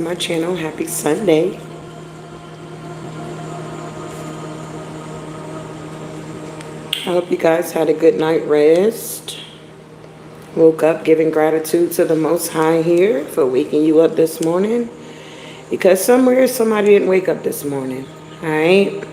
My channel. Happy Sunday. I hope you guys had a good night rest. Woke up giving gratitude to the Most High here for waking you up this morning, because somewhere somebody didn't wake up this morning. All right.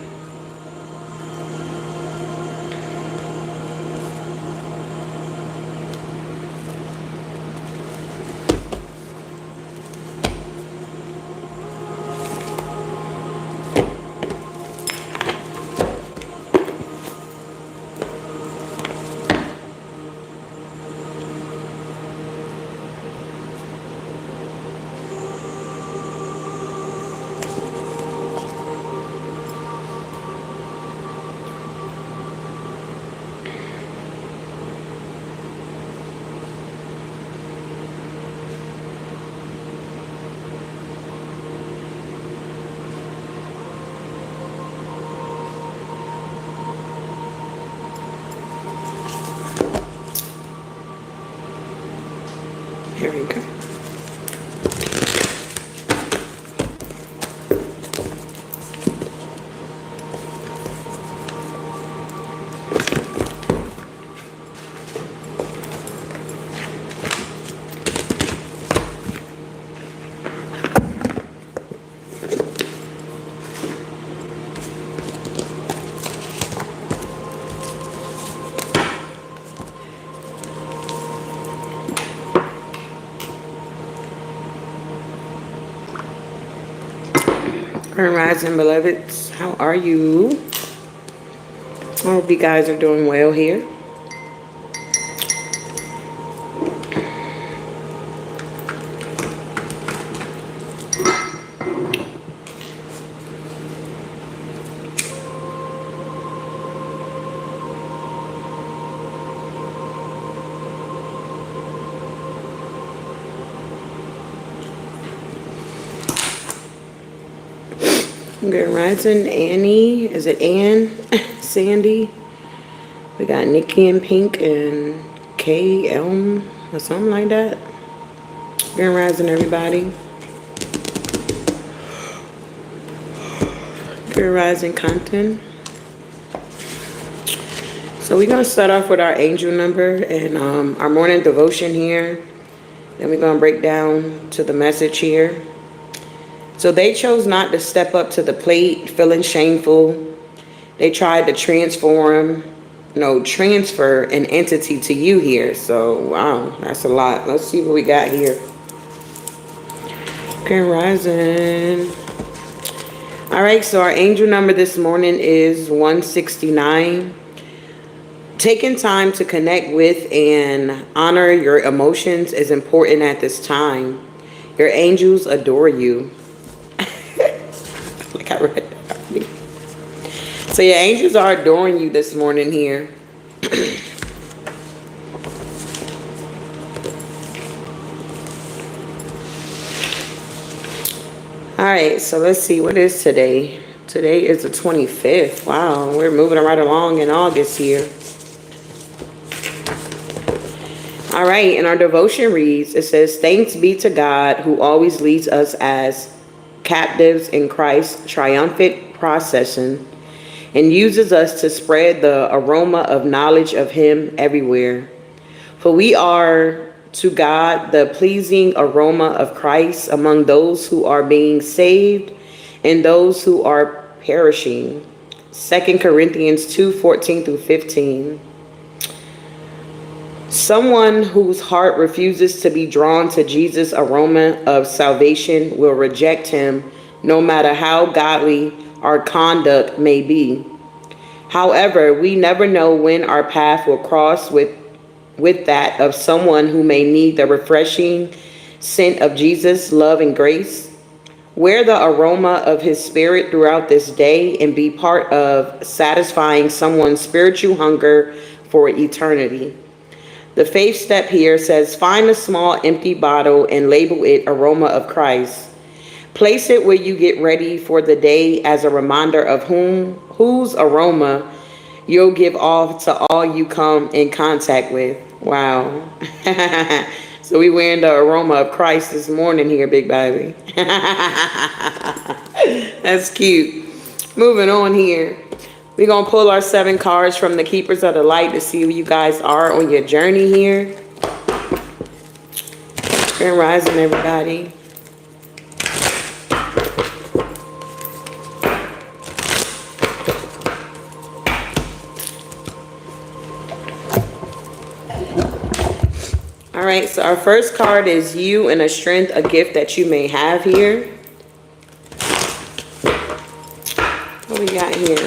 Here we go. Grand Rising, beloveds. How are you? I hope you guys are doing well here. Good Rising, Annie. Is it Ann? Sandy. We got Nikki and Pink and K Elm or something like that. Good Rising, everybody. Good Rising, Compton. So we're gonna start off with our angel number and our morning devotion here. Then we're gonna break down to the message here. So they chose not to step up to the plate, feeling shameful. They tried to transfer an entity to you here. So, wow, that's a lot. Let's see what we got here. Grand Rising. All right, so our angel number this morning is 169. Taking time to connect with and honor your emotions is important at this time. Your angels adore you. Like I read that. So your angels are adoring you this morning here. All right, so let's see, what is today? Today is the 25th. Wow, we're moving right along in August here. All right, and our devotion reads, it says, thanks be to God who always leads us as captives in Christ's triumphant procession and uses us to spread the aroma of knowledge of him everywhere. For we are to God the pleasing aroma of Christ among those who are being saved and those who are perishing. 2 Corinthians 2:14 through 15. Someone whose heart refuses to be drawn to Jesus' aroma of salvation will reject him no matter how godly our conduct may be. However, we never know when our path will cross with that of someone who may need the refreshing scent of Jesus' love and grace. Wear the aroma of his spirit throughout this day and be part of satisfying someone's spiritual hunger for eternity. The faith step here says, find a small empty bottle and label it aroma of Christ. Place it where you get ready for the day as a reminder of whose aroma you'll give off to all you come in contact with. Wow. So we wearing the aroma of Christ this morning here, big baby. That's cute. Moving on here. We're going to pull our 7 cards from the Keepers of the Light to see where you guys are on your journey here. Grand Rising, everybody. All right, so our first card is you and a strength, a gift that you may have here. What we got here?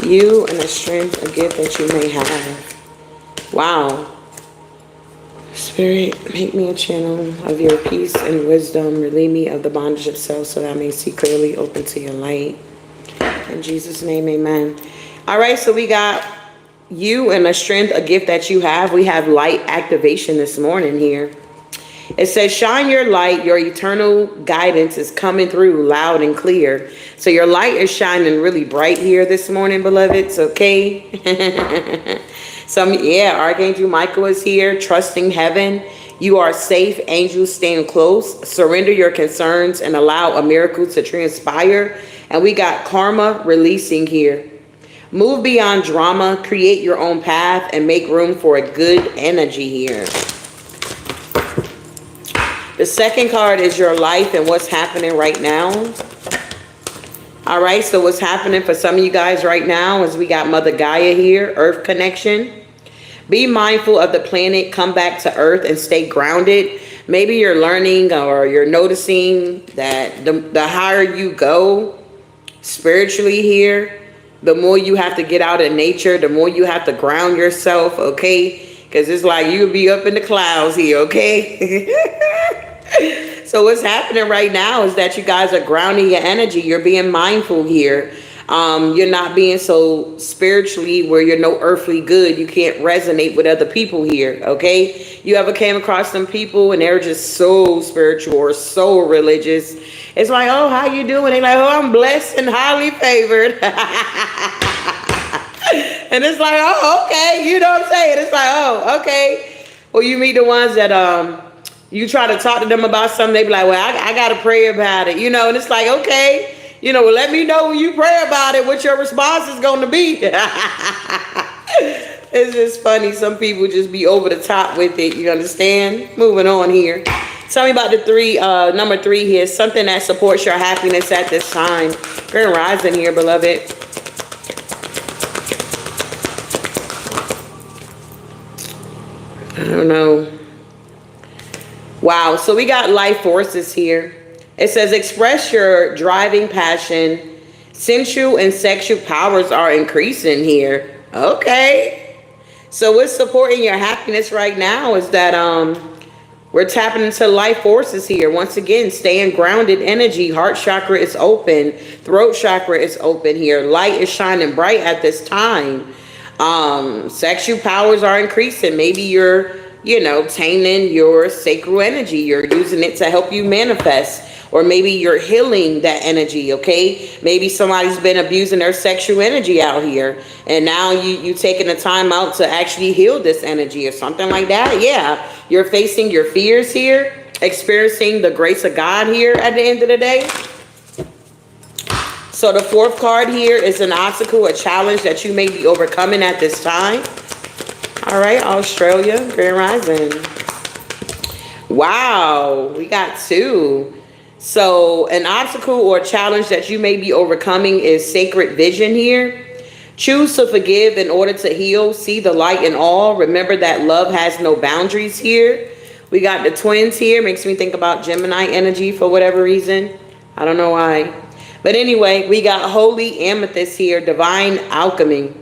You and a strength, a gift that you may have. Wow. Spirit, make me a channel of your peace and wisdom. Relieve me of the bondage of self so that I may see clearly, open to your light. In Jesus' name, amen. All right, so we got you and a strength, a gift that you have. We have light activation this morning here. It says, shine your light. Your eternal guidance is coming through loud and clear. So your light is shining really bright here this morning, beloveds. Okay. Archangel Michael is here, trusting heaven. You are safe. Angels stand close. Surrender your concerns and allow a miracle to transpire. And we got karma releasing here. Move beyond drama, create your own path, and make room for a good energy here. The second card is your life and what's happening right now. All right, so what's happening for some of you guys right now is we got Mother Gaia here, Earth connection. Be mindful of the planet, come back to Earth and stay grounded. Maybe you're learning or you're noticing that the higher you go spiritually here, the more you have to get out in nature, the more you have to ground yourself, okay? Because it's like you'll be up in the clouds here, okay? So what's happening right now is that you guys are grounding your energy. You're being mindful here. You're not being so spiritually where you're no earthly good. You can't resonate with other people here, okay? You ever came across some people and they're just so spiritual or so religious? It's like, oh, how you doing? They're like, oh, I'm blessed and highly favored. And it's like, oh, okay. You know what I'm saying? It's like, oh, okay. Well, you meet the ones that you try to talk to them about something. They be like, well, I got to pray about it. You know, and it's like, okay. You know, well, let me know when you pray about it what your response is going to be. It's just funny. Some people just be over the top with it. You understand? Moving on here. Tell me about the number 3 here. Something that supports your happiness at this time. Grand Rising here, beloved. I don't know. Wow. So we got life forces here. It says, express your driving passion. Sensual and sexual powers are increasing here. Okay. So what's supporting your happiness right now is that we're tapping into life forces here. Once again, staying grounded energy. Heart chakra is open. Throat chakra is open here. Light is shining bright at this time. Sexual powers are increasing. Maybe you're, taming your sacral energy. You're using it to help you manifest. Or maybe you're healing that energy, okay? Maybe somebody's been abusing their sexual energy out here. And now you taking the time out to actually heal this energy or something like that. Yeah, you're facing your fears here. Experiencing the grace of God here at the end of the day. So the 4th card here is an obstacle, a challenge that you may be overcoming at this time. All right, Australia, Grand Rising. Wow, we got 2. So an obstacle or challenge that you may be overcoming is sacred vision here. Choose to forgive in order to heal. See the light in all. Remember that love has no boundaries here. We got the twins here. Makes me think about Gemini energy for whatever reason. I don't know why. But anyway, we got holy amethyst here. Divine alchemy.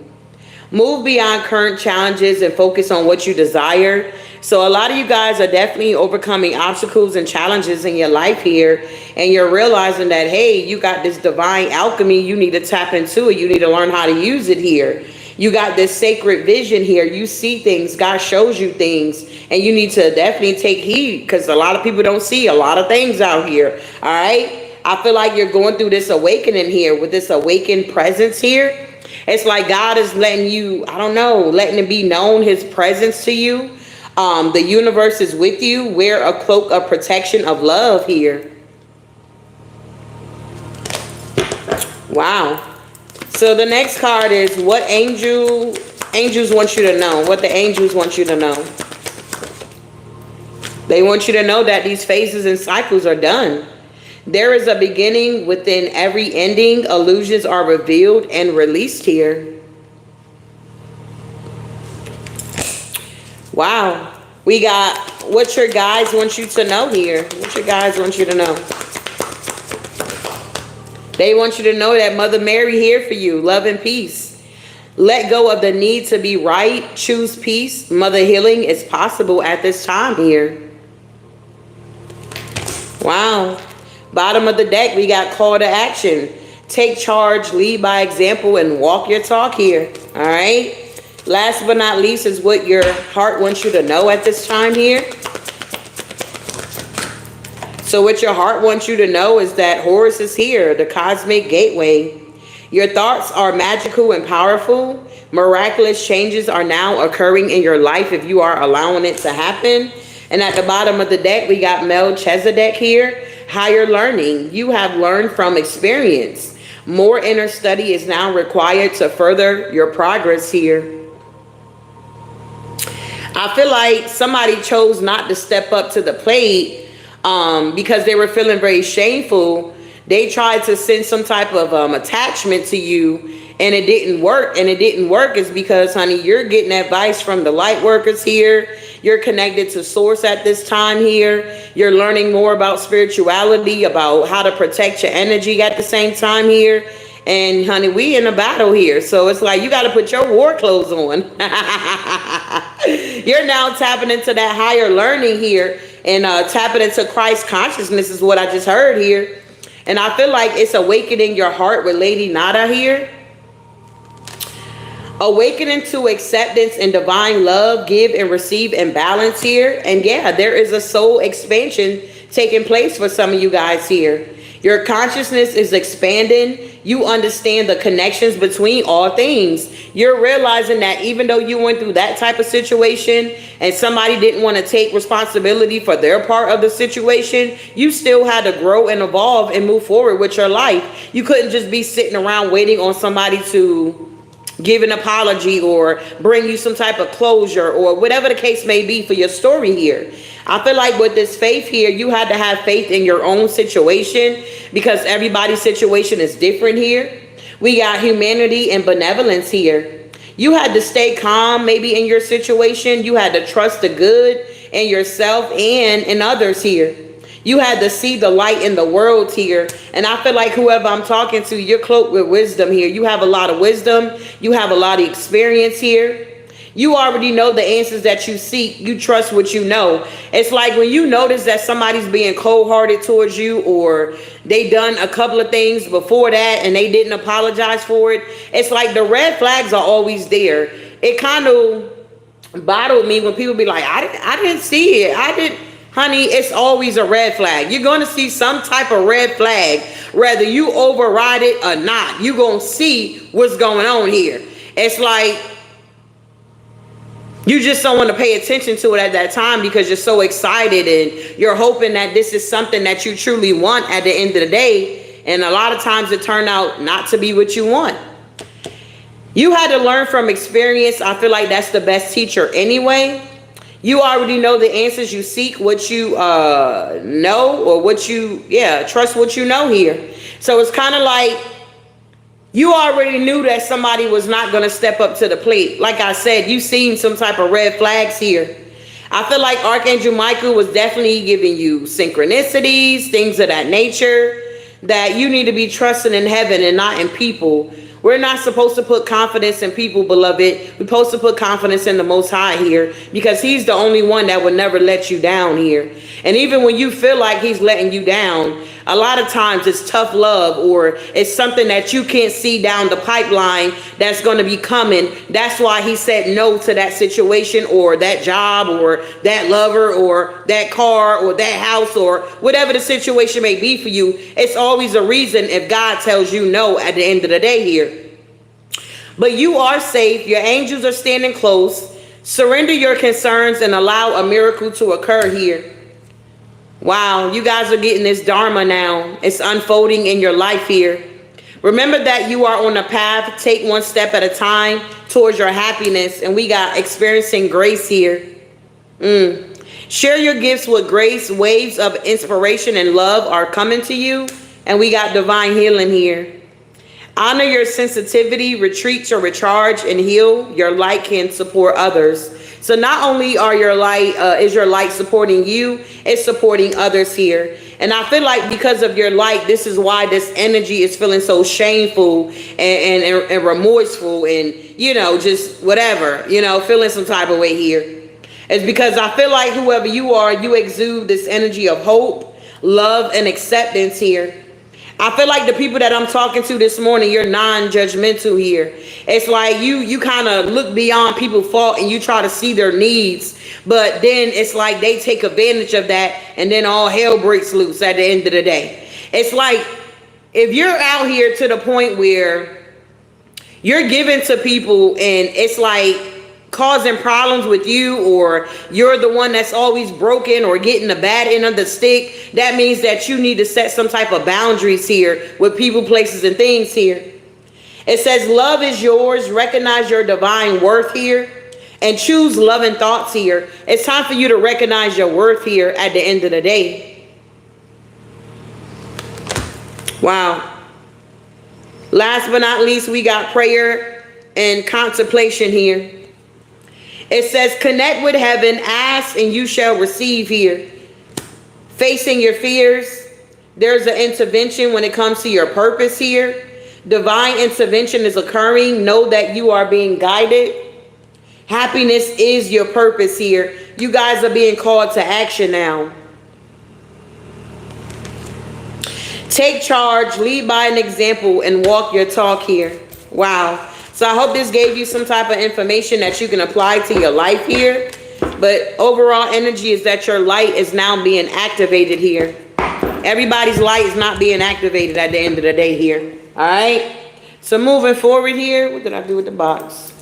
Move beyond current challenges and focus on what you desire. So a lot of you guys are definitely overcoming obstacles and challenges in your life here. And you're realizing that, hey, you got this divine alchemy. You need to tap into it. You need to learn how to use it here. You got this sacred vision here. You see things. God shows you things. And you need to definitely take heed because a lot of people don't see a lot of things out here. All right. I feel like you're going through this awakening here with this awakened presence here. It's like God is letting you, I don't know, letting it be known, his presence to you. The universe is with you. Wear a cloak of protection of love here. Wow. So the next card is what angels want you to know. What the angels want you to know. They want you to know that these phases and cycles are done. There is a beginning within every ending. Illusions are revealed and released here. Wow. We got what your guides want you to know here. What your guides want you to know. They want you to know that Mother Mary here for you. Love and peace. Let go of the need to be right. Choose peace. Mother healing is possible at this time here. Wow. Bottom of the deck, we got call to action. Take charge, lead by example, and walk your talk here. All right. Last but not least is what your heart wants you to know at this time here. So what your heart wants you to know is that Horus is here, the cosmic gateway. Your thoughts are magical and powerful. Miraculous changes are now occurring in your life if you are allowing it to happen. And at the bottom of the deck, we got Melchizedek here. Higher learning. You have learned from experience. More inner study is now required to further your progress here. I feel like somebody chose not to step up to the plate because they were feeling very shameful. They tried to send some type of attachment to you and it didn't work. And it didn't work is because, honey, you're getting advice from the light workers here. You're connected to source at this time here. You're learning more about spirituality, about how to protect your energy at the same time here. And honey, we in a battle here. So it's like you got to put your war clothes on. You're now tapping into that higher learning here and tapping into Christ consciousness is what I just heard here. And I feel like it's awakening your heart with Lady Nada here. Awakening to acceptance and divine love, give and receive in balance here. And yeah, there is a soul expansion taking place for some of you guys here. Your consciousness is expanding. You understand the connections between all things. You're realizing that even though you went through that type of situation and somebody didn't want to take responsibility for their part of the situation, you still had to grow and evolve and move forward with your life. You couldn't just be sitting around waiting on somebody to give an apology or bring you some type of closure or whatever the case may be for your story here. I feel like with this faith here, you had to have faith in your own situation because everybody's situation is different here. We got humanity and benevolence here. You had to stay calm maybe in your situation. You had to trust the good in yourself and in others here. You had to see the light in the world here. And I feel like whoever I'm talking to, you're cloaked with wisdom here. You have a lot of wisdom. You have a lot of experience here. You already know the answers that you seek. You trust what you know. It's like when you notice that somebody's being cold-hearted towards you or they done a couple of things before that and they didn't apologize for it. It's like the red flags are always there. It kind of bothered me when people be like, I didn't see it. Honey, it's always a red flag. You're going to see some type of red flag, whether you override it or not. You're going to see what's going on here. It's like you just don't want to pay attention to it at that time because you're so excited and you're hoping that this is something that you truly want at the end of the day. And a lot of times it turned out not to be what you want. You had to learn from experience. I feel like that's the best teacher anyway. You already know the answers you seek, what you know, or what you, trust what you know here. So it's kind of like you already knew that somebody was not going to step up to the plate. Like I said, you've seen some type of red flags here. I feel like Archangel Michael was definitely giving you synchronicities, things of that nature, that you need to be trusting in heaven and not in people. We're not supposed to put confidence in people, beloved. We're supposed to put confidence in the Most High here because he's the only one that would never let you down here. And even when you feel like he's letting you down, a lot of times it's tough love or it's something that you can't see down the pipeline that's going to be coming. That's why he said no to that situation or that job or that lover or that car or that house or whatever the situation may be for you. It's always a reason if God tells you no at the end of the day here. But you are safe. Your angels are standing close. Surrender your concerns and allow a miracle to occur here. Wow, you guys are getting this Dharma now. It's unfolding in your life here. Remember that you are on a path. Take one step at a time towards your happiness. And we got experiencing grace here. Share your gifts with grace. Waves of inspiration and love are coming to you. And we got divine healing here. Honor your sensitivity. Retreat to recharge and heal. Your light can support others. So not only are your light, is your light supporting you, it's supporting others here. And I feel like because of your light, this is why this energy is feeling so shameful and remorseful and, you know, just whatever, you know, feeling some type of way here. It's because I feel like whoever you are, you exude this energy of hope, love, and acceptance here. I feel like the people that I'm talking to this morning, you're non-judgmental here. It's like you kind of look beyond people's fault and you try to see their needs. But then it's like they take advantage of that and then all hell breaks loose at the end of the day. It's like if you're out here to the point where you're giving to people and it's like causing problems with you, or you're the one that's always broken or getting the bad end of the stick, that means that you need to set some type of boundaries here with people, places, and things here. It says love is yours. Recognize your divine worth here and choose loving thoughts here. It's time for you to recognize your worth here at the end of the day. Wow. Last but not least, we got prayer and contemplation here. It says, connect with heaven, ask, and you shall receive here. Facing your fears, there's an intervention when it comes to your purpose here. Divine intervention is occurring. Know that you are being guided. Happiness is your purpose here. You guys are being called to action now. Take charge, lead by an example, and walk your talk here. Wow. So I hope this gave you some type of information that you can apply to your life here. But overall energy is that your light is now being activated here. Everybody's light is not being activated at the end of the day here. All right. So moving forward here, what did I do with the box?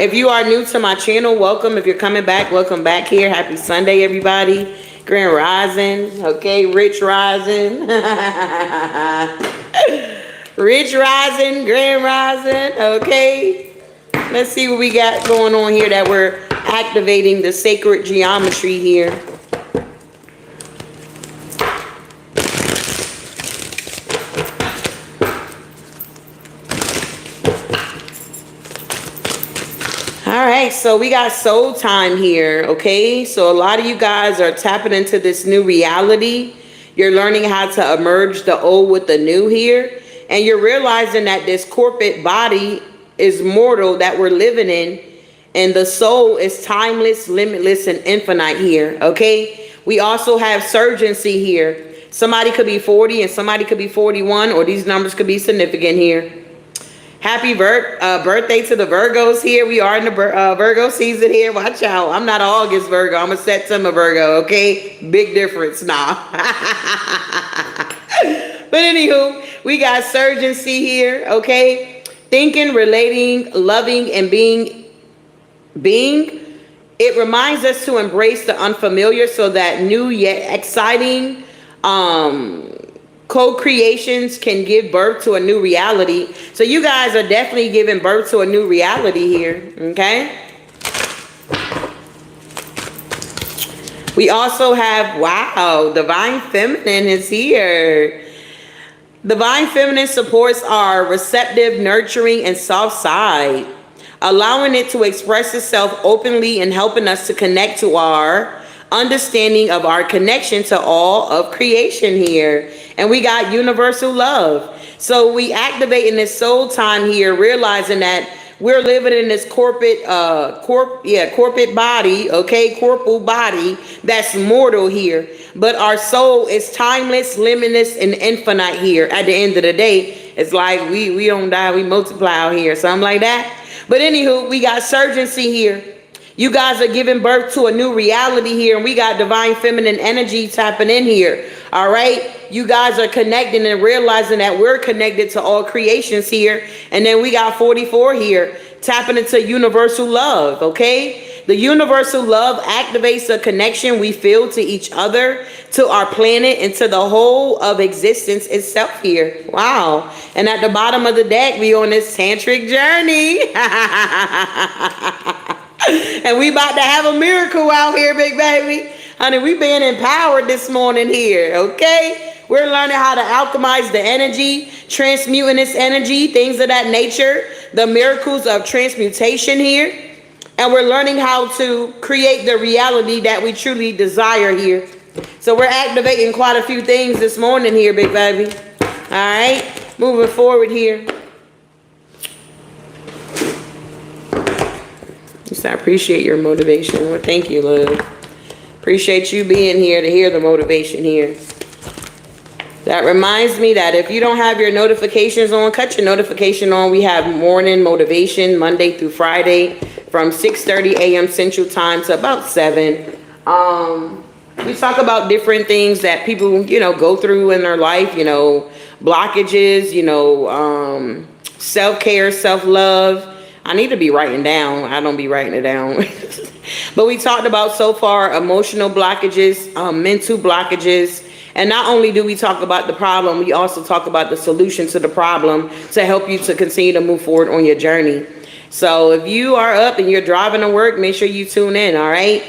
If you are new to my channel, welcome. If you're coming back, welcome back here. Happy Sunday, everybody. Grand Rising. Okay, Rich Rising. Rich Rising, Grand Rising, okay. Let's see what we got going on here that we're activating the sacred geometry here. All right, so we got soul time here, okay? So a lot of you guys are tapping into this new reality. You're learning how to merge the old with the new here. And you're realizing that this corporate body is mortal that we're living in. And the soul is timeless, limitless, and infinite here, okay? We also have surgency here. Somebody could be 40 and somebody could be 41, or these numbers could be significant here. Happy birthday to the Virgos here. We are in the Virgo season here. Watch out. I'm not an August Virgo. I'm a September Virgo, okay? Big difference now. But anywho, we got surgency here, okay? Thinking, relating, loving, and being. It reminds us to embrace the unfamiliar so that new yet exciting co-creations can give birth to a new reality. So you guys are definitely giving birth to a new reality here, okay? We also have, wow, Divine Feminine is here. Divine Feminine supports our receptive, nurturing, and soft side, allowing it to express itself openly and helping us to connect to our understanding of our connection to all of creation here. And we got universal love. So we activating this soul time here, realizing that we're living in this corporate body, okay, corporal body that's mortal here. But our soul is timeless, limitless, and infinite here. At the end of the day, it's like we don't die, we multiply out here, something like that. But anywho, we got surgency here. You guys are giving birth to a new reality here, and we got divine feminine energy tapping in here. All right, you guys are connecting and realizing that we're connected to all creations here. And then we got 44 here. tapping into universal love, okay? The universal love activates a connection we feel to each other, to our planet, and to the whole of existence itself here. Wow. And at the bottom of the deck, we on this tantric journey. And we about to have a miracle out here, big baby. Honey, we being empowered this morning here, okay? We're learning how to alchemize the energy, transmuting this energy, things of that nature, the miracles of transmutation here. And we're learning how to create the reality that we truly desire here. So we're activating quite a few things this morning here, big baby. All right, moving forward here. Yes, I appreciate your motivation. Well, thank you, love. Appreciate you being here to hear the motivation here. That reminds me that if you don't have your notifications on, cut your notification on. We have morning motivation Monday through Friday from 6:30 a.m. Central Time to about 7. We talk about different things that people, go through in their life, blockages, self-care, self-love. I need to be writing down. I don't be writing it down. But we talked about so far emotional blockages, mental blockages. And not only do we talk about the problem, we also talk about the solution to the problem to help you to continue to move forward on your journey. So if you are up and you're driving to work, make sure you tune in, all right?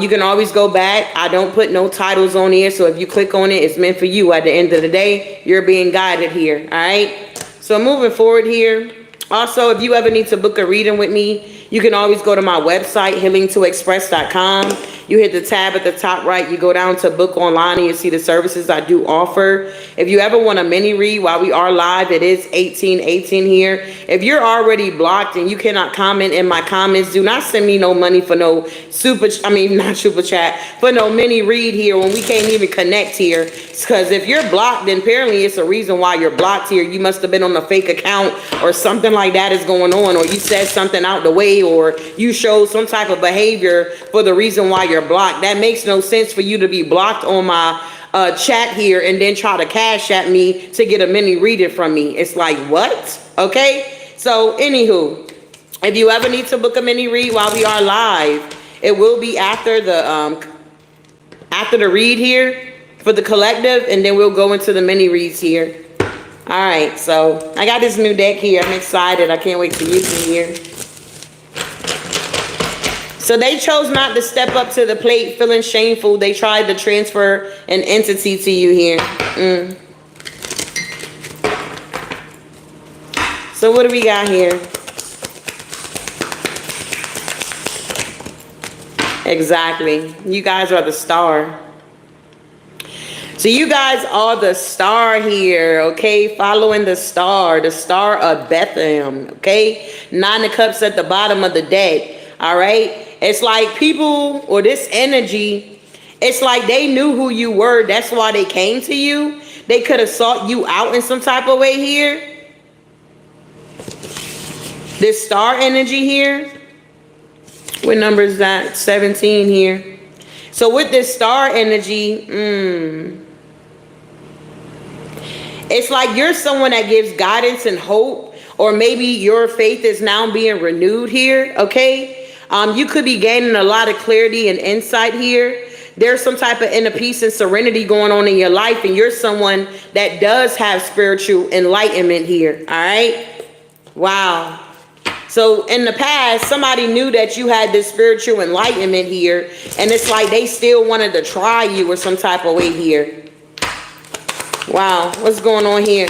You can always go back. I don't put no titles on here, so if you click on it, it's meant for you. At the end of the day, you're being guided here, all right? So moving forward here. Also, if you ever need to book a reading with me, you can always go to my website, healingtoexpress.com. You hit the tab at the top right. You go down to book online and you see the services I do offer. If you ever want a mini read while we are live, it is 1818 here. If you're already blocked and you cannot comment in my comments, do not send me no money for no not super chat, for no mini read here when we can't even connect here. Because if you're blocked, then apparently it's a reason why you're blocked here. You must have been on a fake account or something like that is going on, or you said something out the way, or you showed some type of behavior for the reason why you're blocked. That makes no sense for you to be blocked on my chat here and then try to cash at me to get a mini reading from me. It's like, what? Okay, so anywho, if you ever need to book a mini read while we are live, it will be after the read here for the collective, and then we'll go into the mini reads here. All right, so I got this new deck here. I'm excited. I can't wait to use it here. So they chose not to step up to the plate, feeling shameful. They tried to transfer an entity to you here. So what do we got here? Exactly. You guys are the star. So you guys are the star here, okay? Following the star of Bethlehem, okay? 9 of Cups at the bottom of the deck, all right? It's like people, or this energy, it's like they knew who you were. That's why they came to you. They could have sought you out in some type of way here. This star energy here. What number is that? 17 here. So with this star energy, it's like you're someone that gives guidance and hope, or maybe your faith is now being renewed here, okay? You could be gaining a lot of clarity and insight here. There's some type of inner peace and serenity going on in your life, and you're someone that does have spiritual enlightenment here, all right? Wow. So in the past, somebody knew that you had this spiritual enlightenment here, and it's like they still wanted to try you or some type of way here. Wow, what's going on here?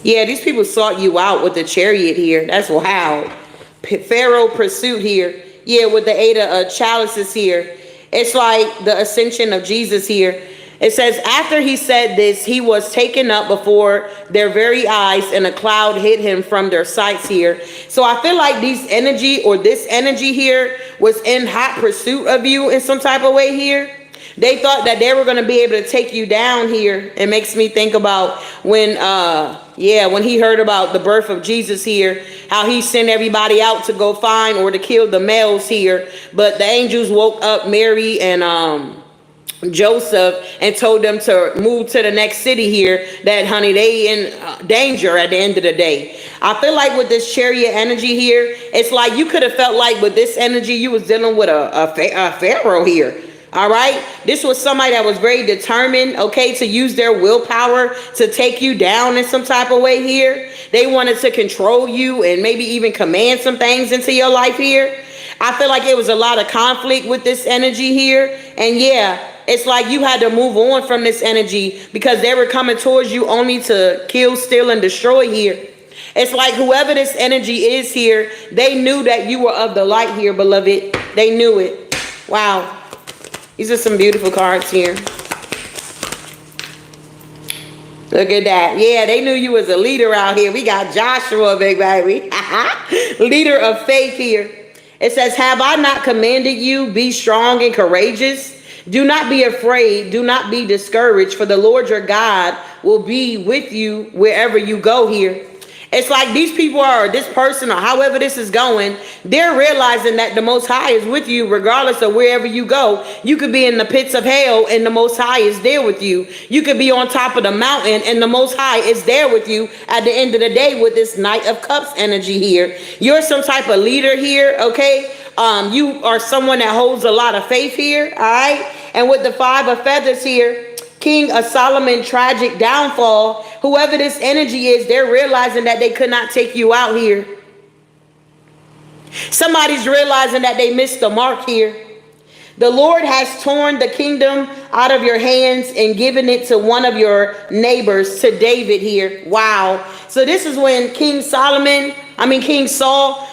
Yeah, these people sought you out with the Chariot here. That's wild. Pharaoh pursuit here. Yeah, with the 8 of chalices here. It's like the ascension of Jesus here. It says, after he said this, he was taken up before their very eyes, and a cloud hid him from their sights here. So I feel like this energy here was in hot pursuit of you in some type of way here. They thought that they were going to be able to take you down here. It makes me think about when he heard about the birth of Jesus here, how he sent everybody out to go find or to kill the males here. But the angels woke up Mary and Joseph and told them to move to the next city here, that honey, they in danger at the end of the day. I feel like with this chariot energy here, it's like you could have felt like with this energy you was dealing with a pharaoh here. All right, this was somebody that was very determined, okay, to use their willpower to take you down in some type of way here. They wanted to control you and maybe even command some things into your life here. I feel like it was a lot of conflict with this energy here. And yeah, it's like you had to move on from this energy because they were coming towards you only to kill, steal, and destroy here. It's like whoever this energy is here, they knew that you were of the light here, beloved. They knew it. Wow. These are some beautiful cards here. Look at that. Yeah, they knew you was a leader out here. We got Joshua, big baby. Leader of faith here. It says, have I not commanded you, be strong and courageous? Do not be afraid. Do not be discouraged, for the Lord your God will be with you wherever you go here. It's like these people are, this person or however this is going, they're realizing that the Most High is with you regardless of wherever you go. You could be in the pits of hell and the Most High is there with you. You could be on top of the mountain and the Most High is there with you at the end of the day with this Knight of Cups energy here. You're some type of leader here, okay? You are someone that holds a lot of faith here, all right? And with the 5 of feathers here, King of Solomon, tragic downfall. Whoever this energy is, they're realizing that they could not take you out here. Somebody's realizing that they missed the mark here. The Lord has torn the kingdom out of your hands and given it to one of your neighbors, to David here. Wow. So this is when King Saul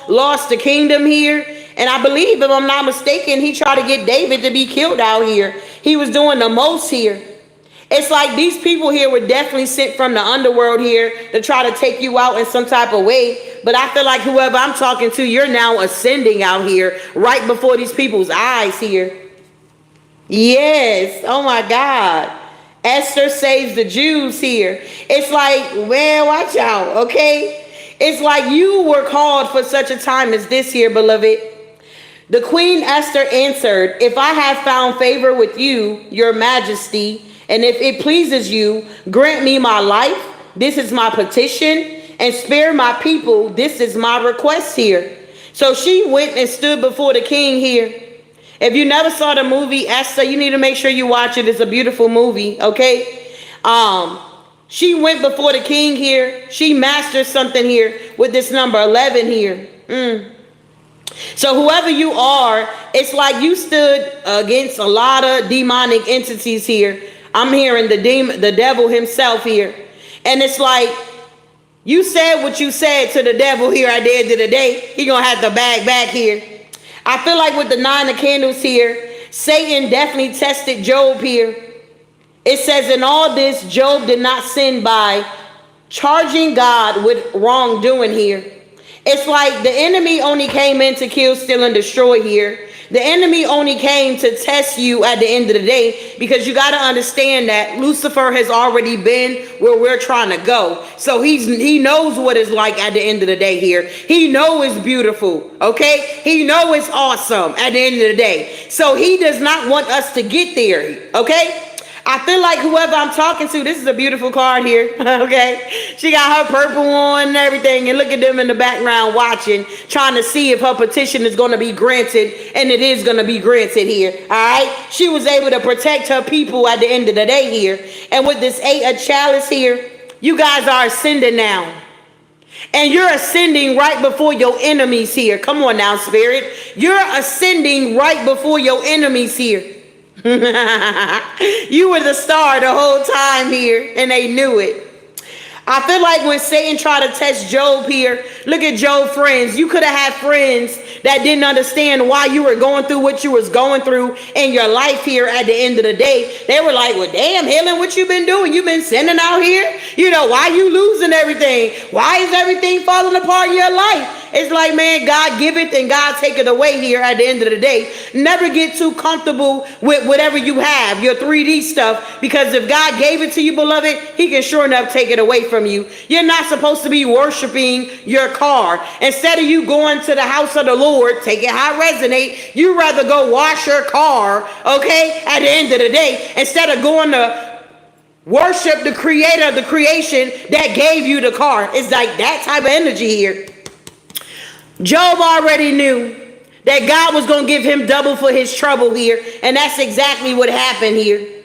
lost the kingdom here. And I believe, if I'm not mistaken, he tried to get David to be killed out here. He was doing the most here. It's like these people here were definitely sent from the underworld here to try to take you out in some type of way. But I feel like whoever I'm talking to, you're now ascending out here right before these people's eyes here. Yes. Oh my God. Esther saves the Jews here. It's like, man, watch out. Okay. It's like you were called for such a time as this here, beloved. The Queen Esther answered, if I have found favor with you, your majesty, and if it pleases you, grant me my life. This is my petition. And spare my people. This is my request here. So she went and stood before the king here. If you never saw the movie Esther, you need to make sure you watch it. It's a beautiful movie, okay? She went before the king here. She mastered something here with this number 11 here. So whoever you are, it's like you stood against a lot of demonic entities here. I'm hearing the devil himself here. And it's like you said what you said to the devil here at the end of the day. He gonna have to back here. I feel like with the 9 of candles here, Satan definitely tested Job here. It says in all this, Job did not sin by charging God with wrongdoing here. It's like the enemy only came in to kill, steal, and destroy here. The enemy only came to test you at the end of the day, because you got to understand that Lucifer has already been where we're trying to go. So he knows what it's like at the end of the day here. He knows it's beautiful, okay? He knows it's awesome at the end of the day. So he does not want us to get there, okay? I feel like whoever I'm talking to, this is a beautiful card here, okay? She got her purple on and everything, and look at them in the background watching, trying to see if her petition is going to be granted, and it is going to be granted here, all right? She was able to protect her people at the end of the day here. And with this 8 of chalice here, you guys are ascending now. And you're ascending right before your enemies here. Come on now, Spirit. You're ascending right before your enemies here. You were the star the whole time here, and they knew it. I feel like when Satan tried to test Job here, look at Job's friends. You could have had friends that didn't understand why you were going through what you was going through in your life here at the end of the day. They were like, well, damn, Helen, what you been doing? You been sinning out here? You know, why you losing everything? Why is everything falling apart in your life? It's like, man, God give it and God take it away here at the end of the day. Never get too comfortable with whatever you have, your 3D stuff, because if God gave it to you, beloved, he can sure enough take it away from from you. You're not supposed to be worshiping your car. Instead of you going to the house of the Lord, take it how it resonate, you rather go wash your car, okay, at the end of the day, instead of going to worship the creator of the creation that gave you the car. It's like that type of energy here. Job already knew that God was going to give him double for his trouble here, and that's exactly what happened here.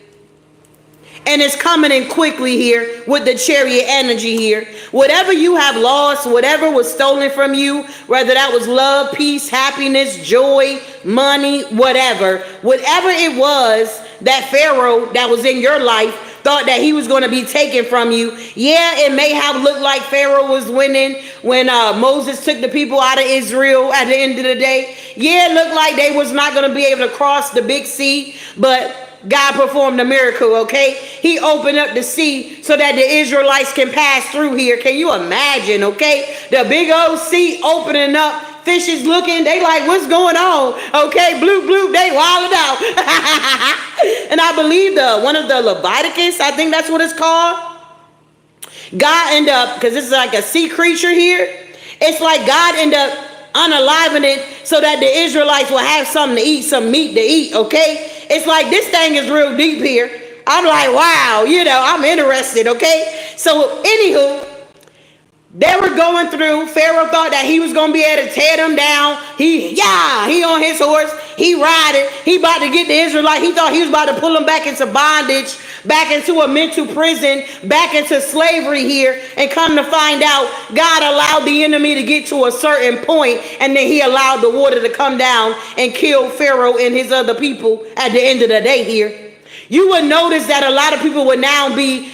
And it's coming in quickly here with the chariot energy here. Whatever you have lost, whatever was stolen from you, whether that was love, peace, happiness, joy, money, whatever it was that Pharaoh that was in your life thought that he was going to be taken from you. Yeah, it may have looked like Pharaoh was winning when Moses took the people out of Israel at the end of the day. Yeah, it looked like they was not going to be able to cross the big sea, but God performed a miracle, okay? He opened up the sea so that the Israelites can pass through here. Can you imagine, okay? The big old sea opening up. Fishes looking, they like, what's going on? Okay, bloop, bloop, they wilded out. And I believe one of the Leviticus, I think that's what it's called. God ended up, because this is like a sea creature here. It's like God ended up unaliving it so that the Israelites will have something to eat, some meat to eat, okay? It's like this thing is real deep here. I'm like, wow, I'm interested, okay? So, anywho, they were going through. Pharaoh thought that he was going to be able to tear them down. He on his horse. He riding. He about to get the Israelites. He thought he was about to pull them back into bondage, back into a mental prison, back into slavery here. And come to find out, God allowed the enemy to get to a certain point, and then he allowed the water to come down and kill Pharaoh and his other people at the end of the day here. You would notice that a lot of people would now be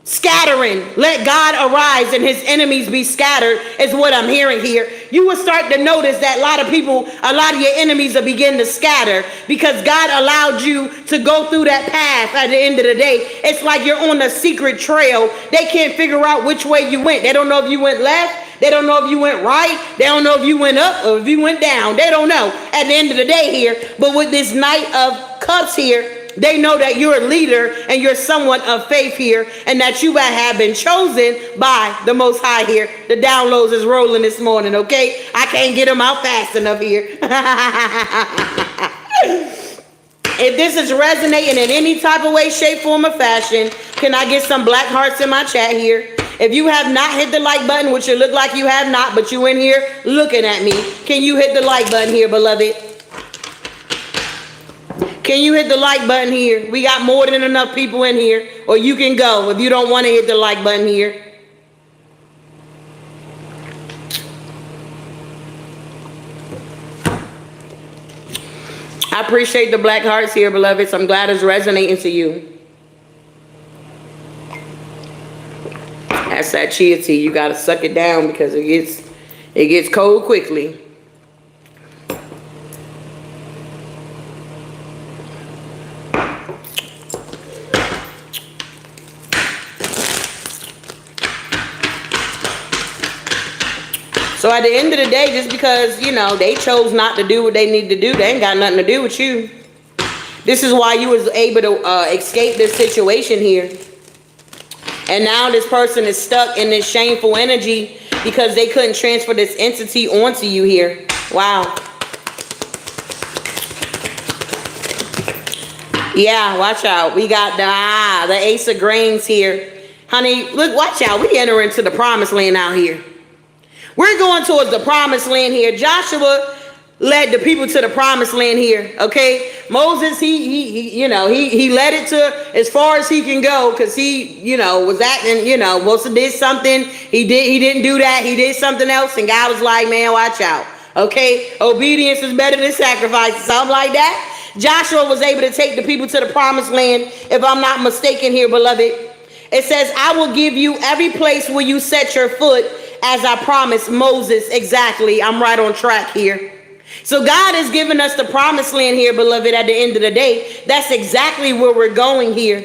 scattering. Let God arise and his enemies be scattered is what I'm hearing here. You will start to notice that a lot of your enemies are beginning to scatter because God allowed you to go through that path at the end of the day. It's like you're on a secret trail. They can't figure out which way you went. They don't know if you went left. They don't know if you went right. They don't know if you went up or if you went down. They don't know at the end of the day here. But with this Knight of Cups here, they know that you're a leader and you're someone of faith here, and that you have been chosen by the Most High here. The downloads is rolling this morning, okay? I can't get them out fast enough here. If this is resonating in any type of way, shape, form, or fashion, can I get some black hearts in my chat here? If you have not hit the like button, which it look like you have not, but you in here looking at me, can you hit the like button here, beloved? Can you hit the like button here? We got more than enough people in here. Or you can go if you don't want to hit the like button here. I appreciate the black hearts here, beloveds. I'm glad it's resonating to you. That's that chia tea. You got to suck it down because it gets cold quickly. So at the end of the day, just because, they chose not to do what they need to do, they ain't got nothing to do with you. This is why you was able to escape this situation here. And now this person is stuck in this shameful energy because they couldn't transfer this entity onto you here. Wow. Yeah, watch out. We got the Ace of Grains here. Honey, look, watch out. We enter into the promised land out here. We're going towards the promised land here. Joshua led the people to the promised land here, okay? Moses, he led it to as far as he can go because he, was acting, Moses did something. He didn't do that. He did something else, and God was like, man, watch out, okay? Obedience is better than sacrifice, something like that. Joshua was able to take the people to the promised land, if I'm not mistaken here, beloved. It says, I will give you every place where you set your foot, as I promised Moses. Exactly. I'm right on track here. So God has given us the promised land here, beloved, at the end of the day. That's exactly where we're going here.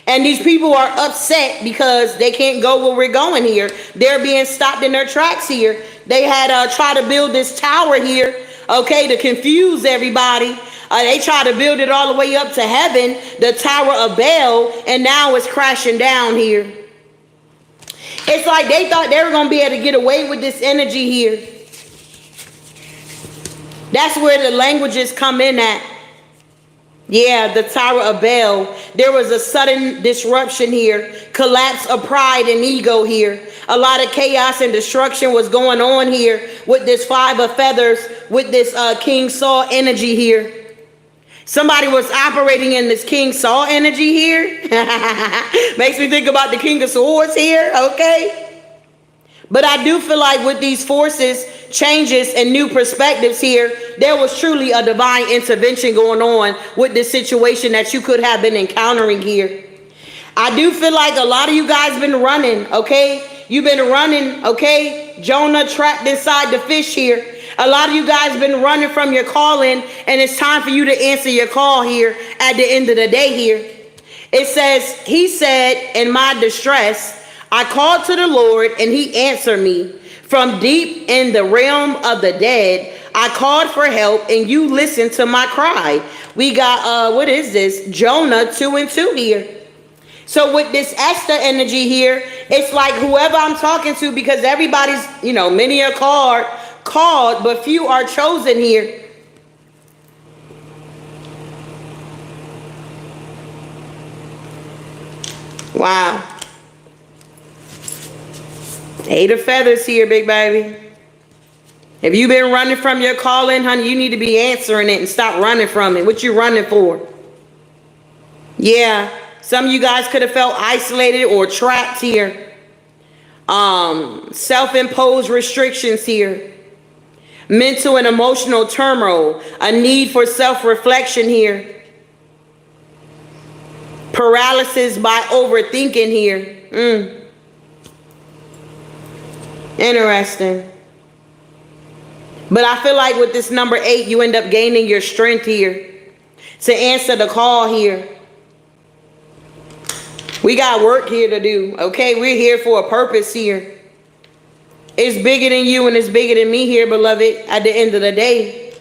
And these people are upset because they can't go where we're going here. They're being stopped in their tracks here. They had tried to build this tower here, okay, to confuse everybody. They tried to build it all the way up to heaven, the Tower of Babel, and now it's crashing down here. It's like they thought they were going to be able to get away with this energy here. That's where the languages come in at. Yeah, the Tower of Babel. There was a sudden disruption here. Collapse of pride and ego here. A lot of chaos and destruction was going on here with this 5 of feathers, with this King Saul energy here. Somebody was operating in this King Saul energy here. Makes me think about the King of Swords here, okay? But I do feel like with these forces, changes, and new perspectives here, there was truly a divine intervention going on with this situation that you could have been encountering here. I do feel like a lot of you guys been running, okay? You've been running, okay? Jonah trapped inside the fish here. A lot of you guys been running from your calling, and it's time for you to answer your call here at the end of the day here. It says, he said, in my distress, I called to the Lord, and he answered me. From deep in the realm of the dead, I called for help, and you listened to my cry. We got, what is this? Jonah 2 and 2 here. So with this Esther energy here, it's like whoever I'm talking to, because everybody's, you know, many are called, but few are chosen here. Wow. 8 of feathers here, big baby. If you've been running from your calling, honey, you need to be answering it and stop running from it. What you running for? Yeah. Some of you guys could have felt isolated or trapped here. Self-imposed restrictions here. Mental and emotional turmoil. A need for self-reflection here. Paralysis by overthinking here. Interesting. But I feel like with this number 8, you end up gaining your strength here to answer the call here. We got work here to do, okay? We're here for a purpose here. It's bigger than you and it's bigger than me here, beloved, at the end of the day.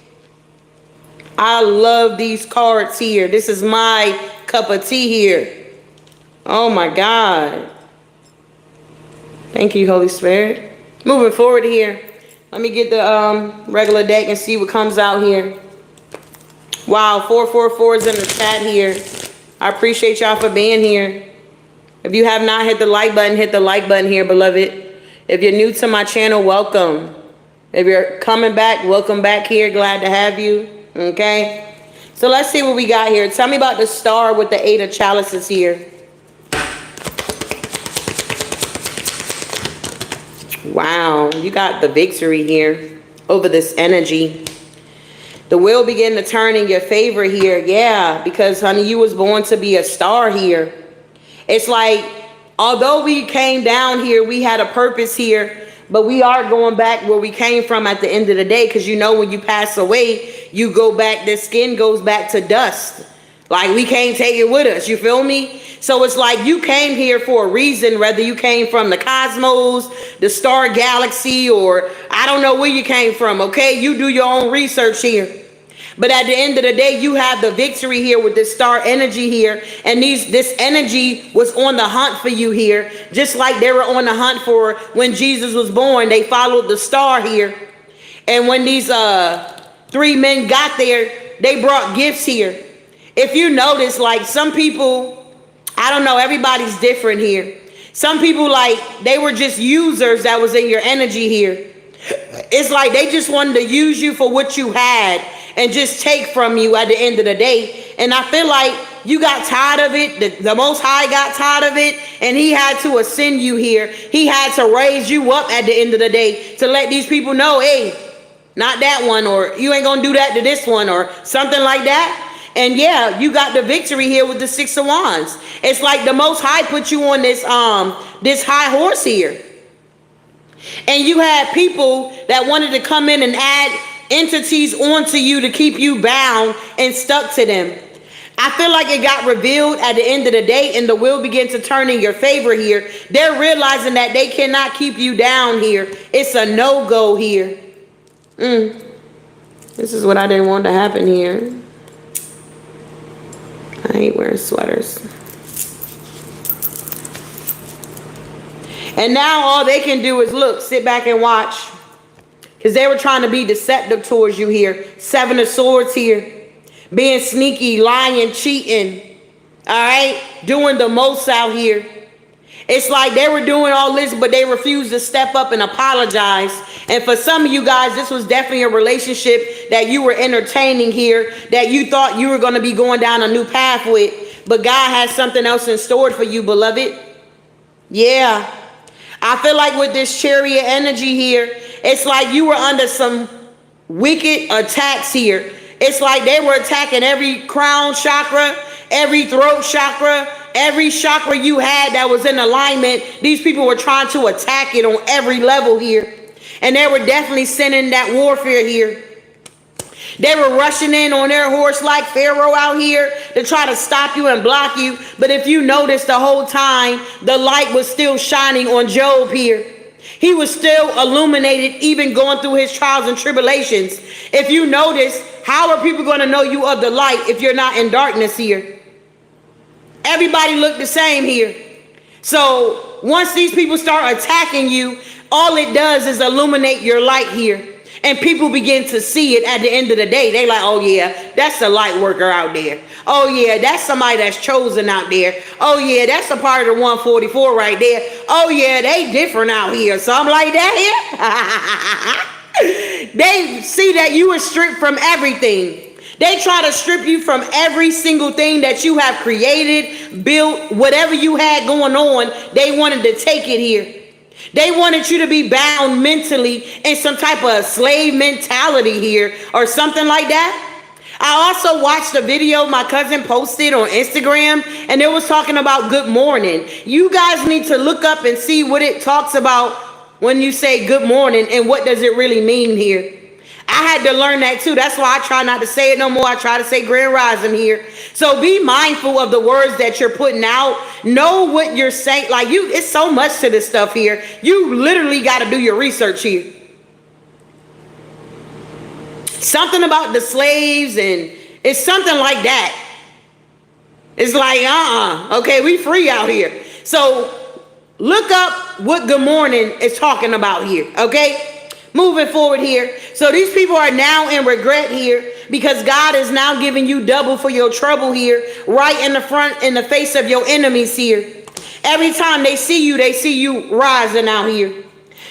I love these cards here. This is my cup of tea here. Oh my God. Thank you, Holy Spirit. Moving forward here. Let me get the regular deck and see what comes out here. Wow, 444 is in the chat here. I appreciate y'all for being here. If you have not hit the like button, hit the like button here, beloved. If you're new to my channel, welcome. If you're coming back, welcome back here. Glad to have you. Okay. So let's see what we got here. Tell me about the star with the 8 of chalices here. Wow, you got the victory here over this energy. The wheel begin to turn in your favor here. Yeah, because honey, you was born to be a star here. It's like, although we came down here, we had a purpose here, but we are going back where we came from at the end of the day. Because you know, when you pass away, you go back, the skin goes back to dust. Like we can't take it with us, you feel me? So it's like you came here for a reason, whether you came from the cosmos, the star galaxy, or I don't know where you came from, okay? You do your own research here. But at the end of the day, you have the victory here with this star energy here. And this energy was on the hunt for you here. Just like they were on the hunt for when Jesus was born. They followed the star here. And when these 3 men got there, they brought gifts here. If you notice, like some people, I don't know, everybody's different here. Some people, like, they were just users that was in your energy here. It's like they just wanted to use you for what you had and just take from you at the end of the day. And I feel like you got tired of it. The Most High got tired of it, and he had to ascend you here. He had to raise you up at the end of the day to let these people know, hey, not that one, or you ain't gonna do that to this one, or something like that. And yeah, you got the victory here with the 6 of Wands. It's like the Most High put you on this this high horse here. And you had people that wanted to come in and add entities onto you to keep you bound and stuck to them. I feel like it got revealed at the end of the day, and the wheel began to turn in your favor here. They're realizing that they cannot keep you down here. It's a no-go here. This is what I didn't want to happen here. I hate wearing sweaters. And now all they can do is look, sit back and watch. Because they were trying to be deceptive towards you here. Seven of Swords here. Being sneaky, lying, cheating. All right? Doing the most out here. It's like they were doing all this, but they refused to step up and apologize. And for some of you guys, this was definitely a relationship that you were entertaining here, that you thought you were going to be going down a new path with. But God has something else in store for you, beloved. Yeah. I feel like with this Chariot energy here, it's like you were under some wicked attacks here. It's like they were attacking every crown chakra, every throat chakra, every chakra you had that was in alignment. These people were trying to attack it on every level here. And they were definitely sending that warfare here. They were rushing in on their horse like Pharaoh out here to try to stop you and block you. But if you notice, the whole time, the light was still shining on Job here. He was still illuminated, even going through his trials and tribulations. If you notice, how are people going to know you of the light if you're not in darkness here? Everybody looked the same here. So once these people start attacking you, all it does is illuminate your light here. And people begin to see it at the end of the day. They like, oh yeah, that's a light worker out there. Oh yeah, that's somebody that's chosen out there. Oh yeah, that's a part of the 144 right there. Oh yeah, they different out here. Something like that here. They see that you are stripped from everything. They try to strip you from every single thing that you have created, built, whatever you had going on. They wanted to take it here. They wanted you to be bound mentally in some type of slave mentality here or something like that. I also watched a video my cousin posted on Instagram, and it was talking about good morning. You guys need to look up and see what it talks about when you say good morning and what does it really mean here. I had to learn that too. That's why I try not to say it no more. I try to say grand rising here. So be mindful of the words that you're putting out. Know what you're saying. Like it's so much to this stuff here. You literally got to do your research here. Something about the slaves, and it's something like that. It's like, okay, we free out here. So look up what good morning is talking about here, okay? Moving forward here. So these people are now in regret here because God is now giving you double for your trouble here, right in the front, in the face of your enemies here. Every time they see you rising out here.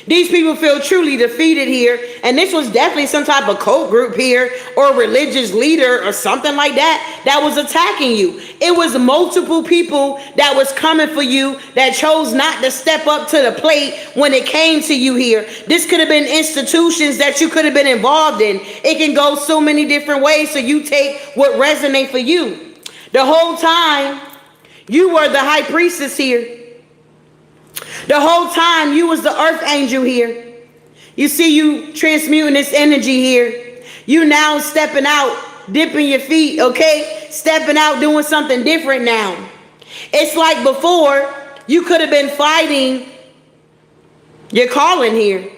These people feel truly defeated here. And this was definitely some type of cult group here or religious leader or something like that was attacking you. It was multiple people that was coming for you that chose not to step up to the plate when it came to you here. This could have been institutions that you could have been involved in. It can go so many different ways. So you take what resonates for you. The whole time you were the high priestess here. The whole time you was the earth angel here. You see you transmuting this energy here. You now stepping out, dipping your feet, okay? Stepping out, doing something different now. It's like before, you could have been fighting your calling here.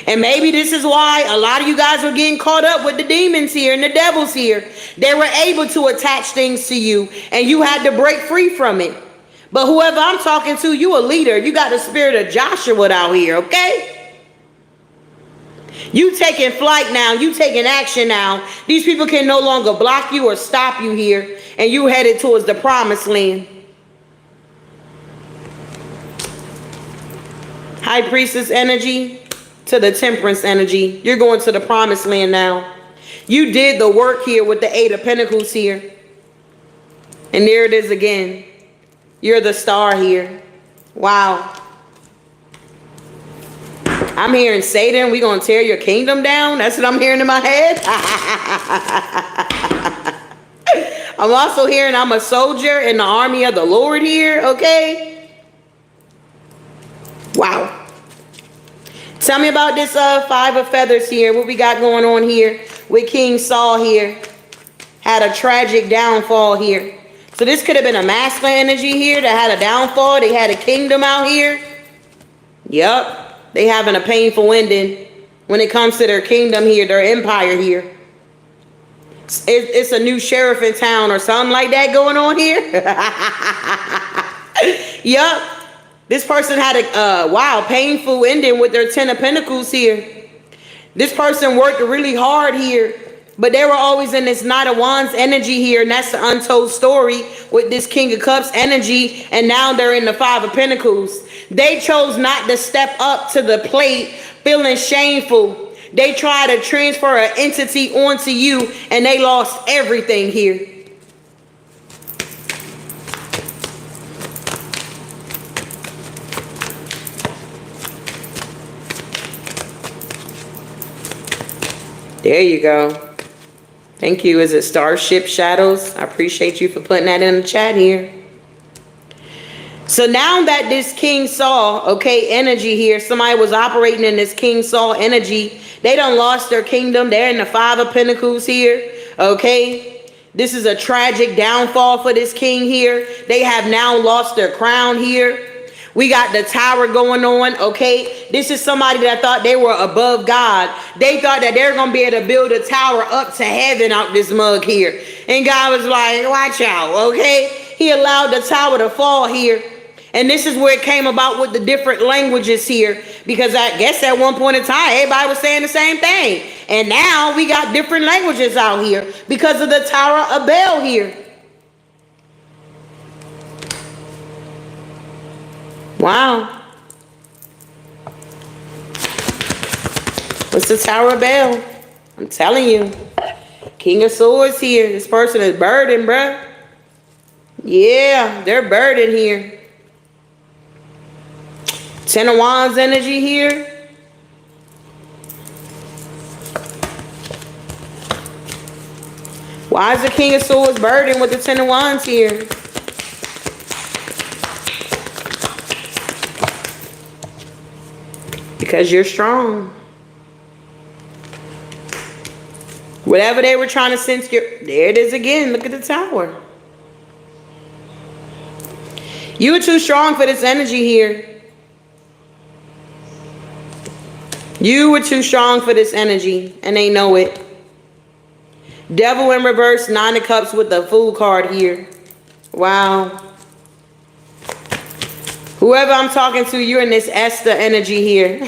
And maybe this is why a lot of you guys were getting caught up with the demons here and the devils here. They were able to attach things to you and you had to break free from it. But whoever I'm talking to, you a leader. You got the spirit of Joshua out here, okay? You taking flight now. You taking action now. These people can no longer block you or stop you here. And you headed towards the promised land. High priestess energy to the temperance energy. You're going to the promised land now. You did the work here with the 8 of Pentacles here. And there it is again. You're the star here. Wow. I'm hearing Satan, we're going to tear your kingdom down. That's what I'm hearing in my head. I'm also hearing I'm a soldier in the army of the Lord here, okay? Wow. Tell me about this 5 of feathers here. What we got going on here with King Saul here. Had a tragic downfall here. So this could have been a masculine energy here that had a downfall. They had a kingdom out here. Yep. They having a painful ending when it comes to their kingdom here, their empire here. It's a new sheriff in town or something like that going on here. Yep. This person had a, painful ending with their 10 of Pentacles here. This person worked really hard here, but they were always in this Knight of Wands energy here, and that's the untold story with this King of Cups energy, and now they're in the 5 of Pentacles. They chose not to step up to the plate feeling shameful. They tried to transfer an entity onto you, and they lost everything here. There you go. Thank you. Is it Starship Shadows? I appreciate you for putting that in the chat here. So now that this King Saul, okay, energy here, somebody was operating in this King Saul energy. They done lost their kingdom. They're in the 5 of Pentacles here, okay? This is a tragic downfall for this king here. They have now lost their crown here. We got the Tower going on, okay? This is somebody that thought they were above God. They thought that they're going to be able to build a tower up to heaven out this mug here. And God was like, watch out, okay? He allowed the tower to fall here. And this is where it came about with the different languages here. Because I guess at one point in time, everybody was saying the same thing. And now we got different languages out here because of the Tower of Babel here. Wow. What's the Tower of Babel? I'm telling you. King of Swords here. This person is burdened, bruh. Yeah, they're burdened here. 10 of Wands energy here. Why is the King of Swords burdened with the 10 of Wands here? Because you're strong. Whatever they were trying to sense, there it is again. Look at the Tower. You were too strong for this energy here. You were too strong for this energy, and they know it. Devil in reverse, 9 of Cups with the Fool card here. Wow. Whoever I'm talking to, you're in this Esther energy here.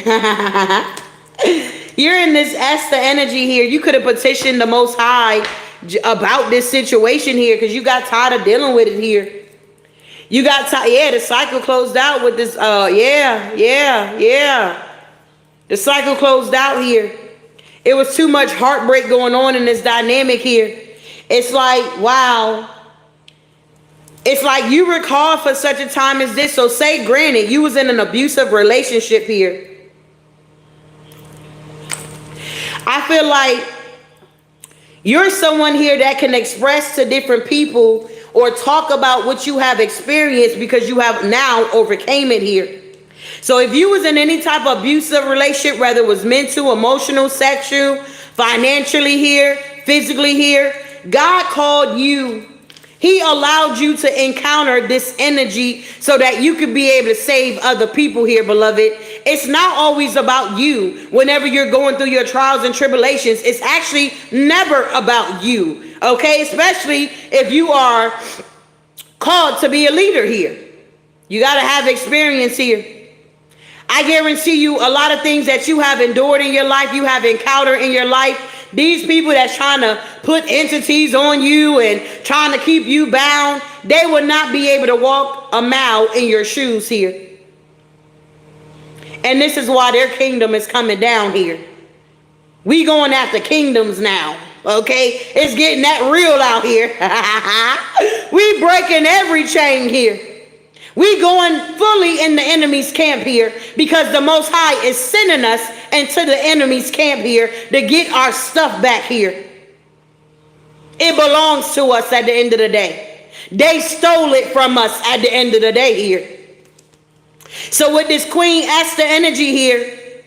You're in this Esther energy here. You could have petitioned the Most High about this situation here because you got tired of dealing with it here. You got tired. Yeah, the cycle closed out with this. The cycle closed out here. It was too much heartbreak going on in this dynamic here. It's like, wow. It's like you were called for such a time as this. So say, granted, you was in an abusive relationship here. I feel like you're someone here that can express to different people or talk about what you have experienced because you have now overcame it here. So if you was in any type of abusive relationship, whether it was mental, emotional, sexual, financially here, physically here, God called you. He allowed you to encounter this energy so that you could be able to save other people here, beloved. It's not always about you. Whenever you're going through your trials and tribulations, it's actually never about you, okay? Especially if you are called to be a leader here. You got to have experience here. I guarantee you a lot of things that you have endured in your life, you have encountered in your life, these people that's trying to put entities on you and trying to keep you bound, they will not be able to walk a mile in your shoes here. And this is why their kingdom is coming down here. We going after kingdoms now, okay? It's getting that real out here. We breaking every chain here. We going fully in the enemy's camp here because the Most High is sending us into the enemy's camp here to get our stuff back here. It belongs to us at the end of the day. They stole it from us at the end of the day here. So with this Queen Esther energy here,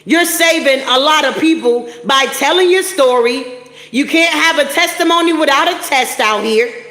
you're saving a lot of people by telling your story. You can't have a testimony without a test out here.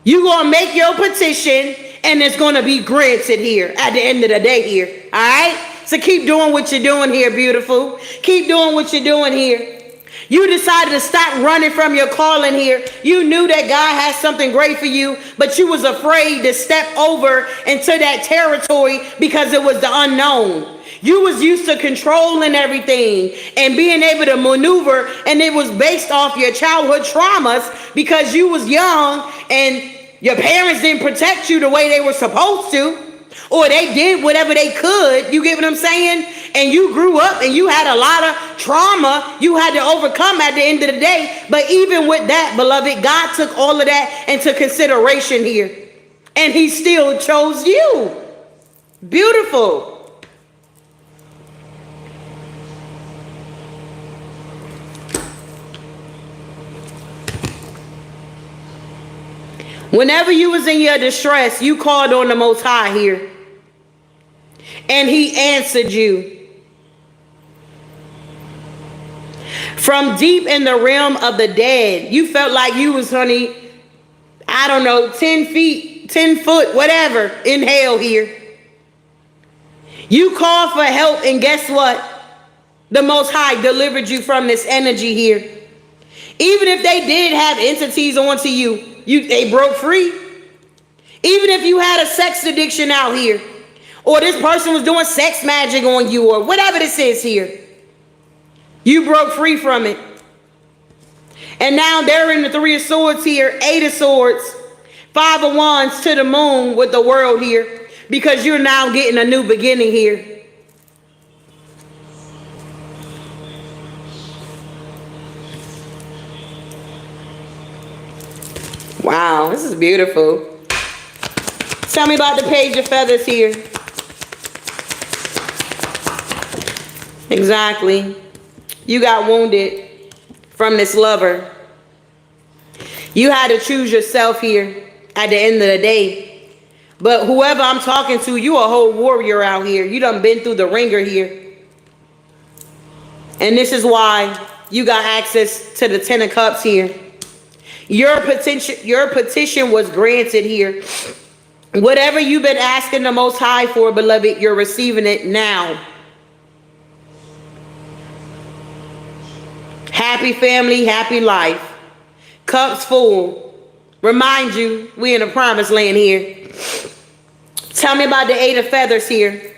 You're going to make your petition and it's going to be granted here at the end of the day here. All right? So keep doing what you're doing here, beautiful. Keep doing what you're doing here. You decided to stop running from your calling here. You knew that God had something great for you, but you was afraid to step over into that territory because it was the unknown. You was used to controlling everything and being able to maneuver, and it was based off your childhood traumas because you was young and your parents didn't protect you the way they were supposed to. Or they did whatever they could. You get what I'm saying? And you grew up and you had a lot of trauma you had to overcome at the end of the day. But even with that, beloved, God took all of that into consideration here. And he still chose you. Beautiful. Whenever you was in your distress, you called on the Most High here. And he answered you. From deep in the realm of the dead, you felt like you was, honey, I don't know, 10 feet, 10 foot, whatever, in hell here. You called for help, and guess what? The Most High delivered you from this energy here. Even if they did have entities onto you, they broke free. Even if you had a sex addiction out here, or this person was doing sex magic on you, or whatever this is here, you broke free from it. And now they're in the 3 of Swords here, 8 of Swords, 5 of Wands to the moon with the world here, because you're now getting a new beginning here. Wow, this is beautiful. Tell me about the Page of Feathers here. Exactly. You got wounded from this lover. You had to choose yourself here at the end of the day. But whoever I'm talking to, you a whole warrior out here. You done been through the ringer here. And this is why you got access to the 10 of Cups here. Your petition was granted here. Whatever you've been asking the Most High for, beloved, you're receiving it now. Happy family, happy life. Cups full. Remind you, we in the promised land here. Tell me about the 8 of Feathers here.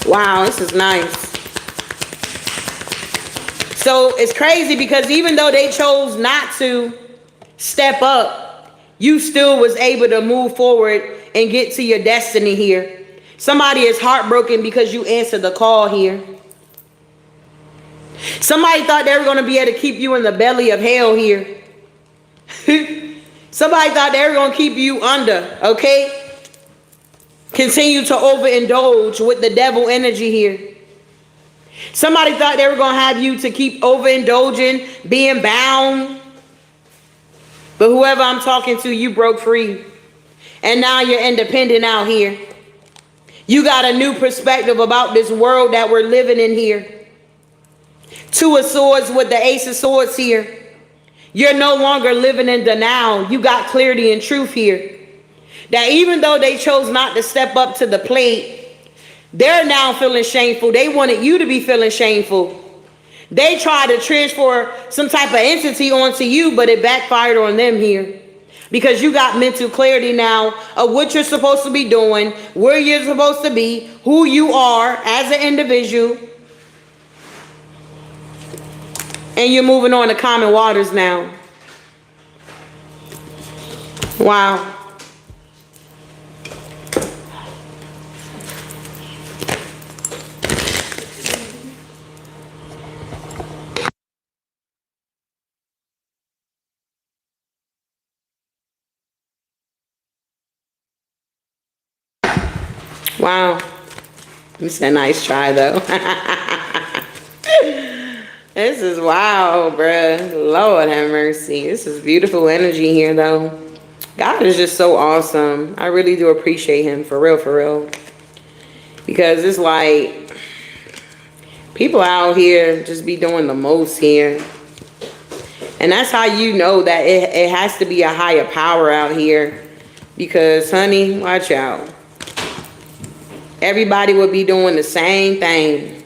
Wow, this is nice. So it's crazy because even though they chose not to step up, you still was able to move forward and get to your destiny here. Somebody is heartbroken because you answered the call here. Somebody thought they were going to be able to keep you in the belly of hell here. Somebody thought they were going to keep you under, okay? Continue to overindulge with the devil energy here. Somebody thought they were going to have you to keep overindulging, being bound. But whoever I'm talking to, you broke free. And now you're independent out here. You got a new perspective about this world that we're living in here. 2 of Swords with the Ace of Swords here. You're no longer living in denial. You got clarity and truth here. That even though they chose not to step up to the plate, they're now feeling shameful. They wanted you to be feeling shameful. They tried to transfer some type of entity onto you, but it backfired on them here. Because you got mental clarity now of what you're supposed to be doing, where you're supposed to be, who you are as an individual. And you're moving on to common waters now. Wow. Wow. It's a nice try, though. This is wow, bruh. Lord have mercy. This is beautiful energy here, though. God is just so awesome. I really do appreciate him, for real, for real. Because it's like, people out here just be doing the most here. And that's how you know that it has to be a higher power out here. Because, honey, watch out. Everybody would be doing the same thing.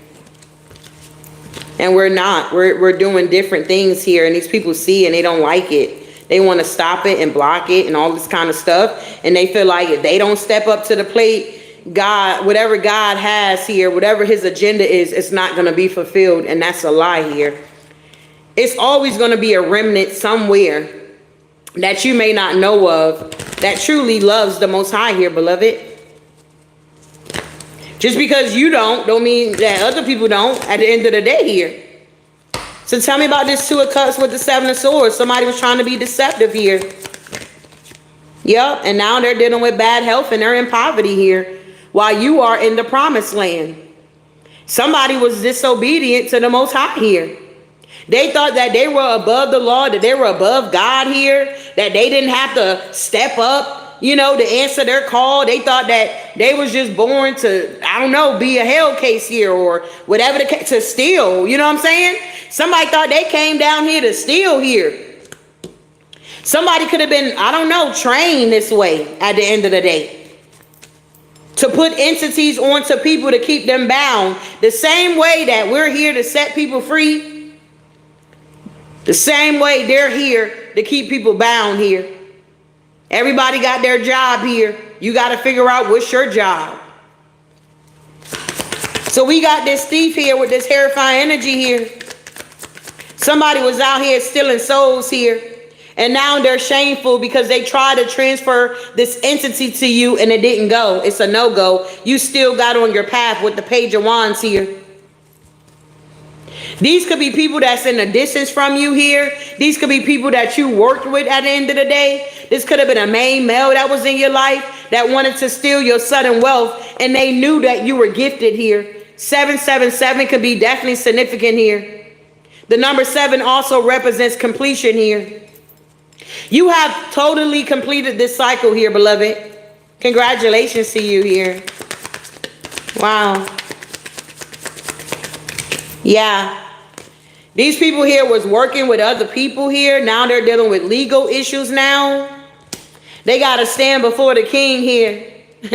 And we're not. We're doing different things here, and these people see and they don't like it. They want to stop it and block it and all this kind of stuff. And they feel like if they don't step up to the plate, God, whatever God has here, whatever his agenda is, it's not going to be fulfilled. And that's a lie here. It's always going to be a remnant somewhere that you may not know of that truly loves the Most High here, beloved. Just because you don't mean that other people don't at the end of the day here. So tell me about this Two of Cups with the Seven of Swords. Somebody was trying to be deceptive here. Yep, and now they're dealing with bad health and they're in poverty here while you are in the promised land. Somebody was disobedient to the Most High here. They thought that they were above the law, that they were above God here, that they didn't have to step up, you know, to answer their call. They thought that they was just born to, I don't know, be a hell case here or whatever the case, to steal. You know what I'm saying? Somebody thought they came down here to steal here. Somebody could have been, I don't know, trained this way at the end of the day. To put entities onto people to keep them bound. The same way that we're here to set people free. The same way they're here to keep people bound here. Everybody got their job here. You got to figure out what's your job. So we got this thief here with this terrifying energy here. Somebody was out here stealing souls here. And now they're shameful because they tried to transfer this entity to you and it didn't go. It's a no-go. You still got on your path with the Page of Wands here. These could be people that's in a distance from you here. These could be people that you worked with at the end of the day. This could have been a main male that was in your life that wanted to steal your sudden wealth. And they knew that you were gifted here. 777 could be definitely significant here. The number 7 also represents completion here. You have totally completed this cycle here, beloved. Congratulations to you here. Wow. Yeah. These people here was working with other people here. Now they're dealing with legal issues now. They got to stand before the king here. They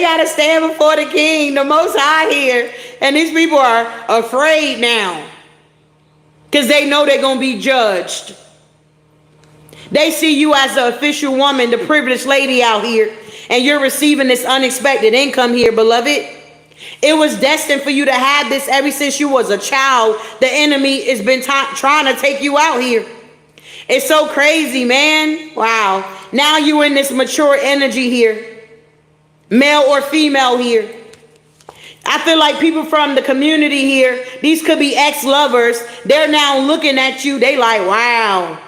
got to stand before the king, the Most High here. And these people are afraid now. Because they know they're going to be judged. They see you as the official woman, the privileged lady out here. And you're receiving this unexpected income here, beloved. It was destined for you to have this ever since you was a child. The enemy has been trying to take you out here. It's so crazy, man. Wow. Now you're in this mature energy here. Male or female here. I feel like people from the community here, these could be ex-lovers. They're now looking at you. They like, wow,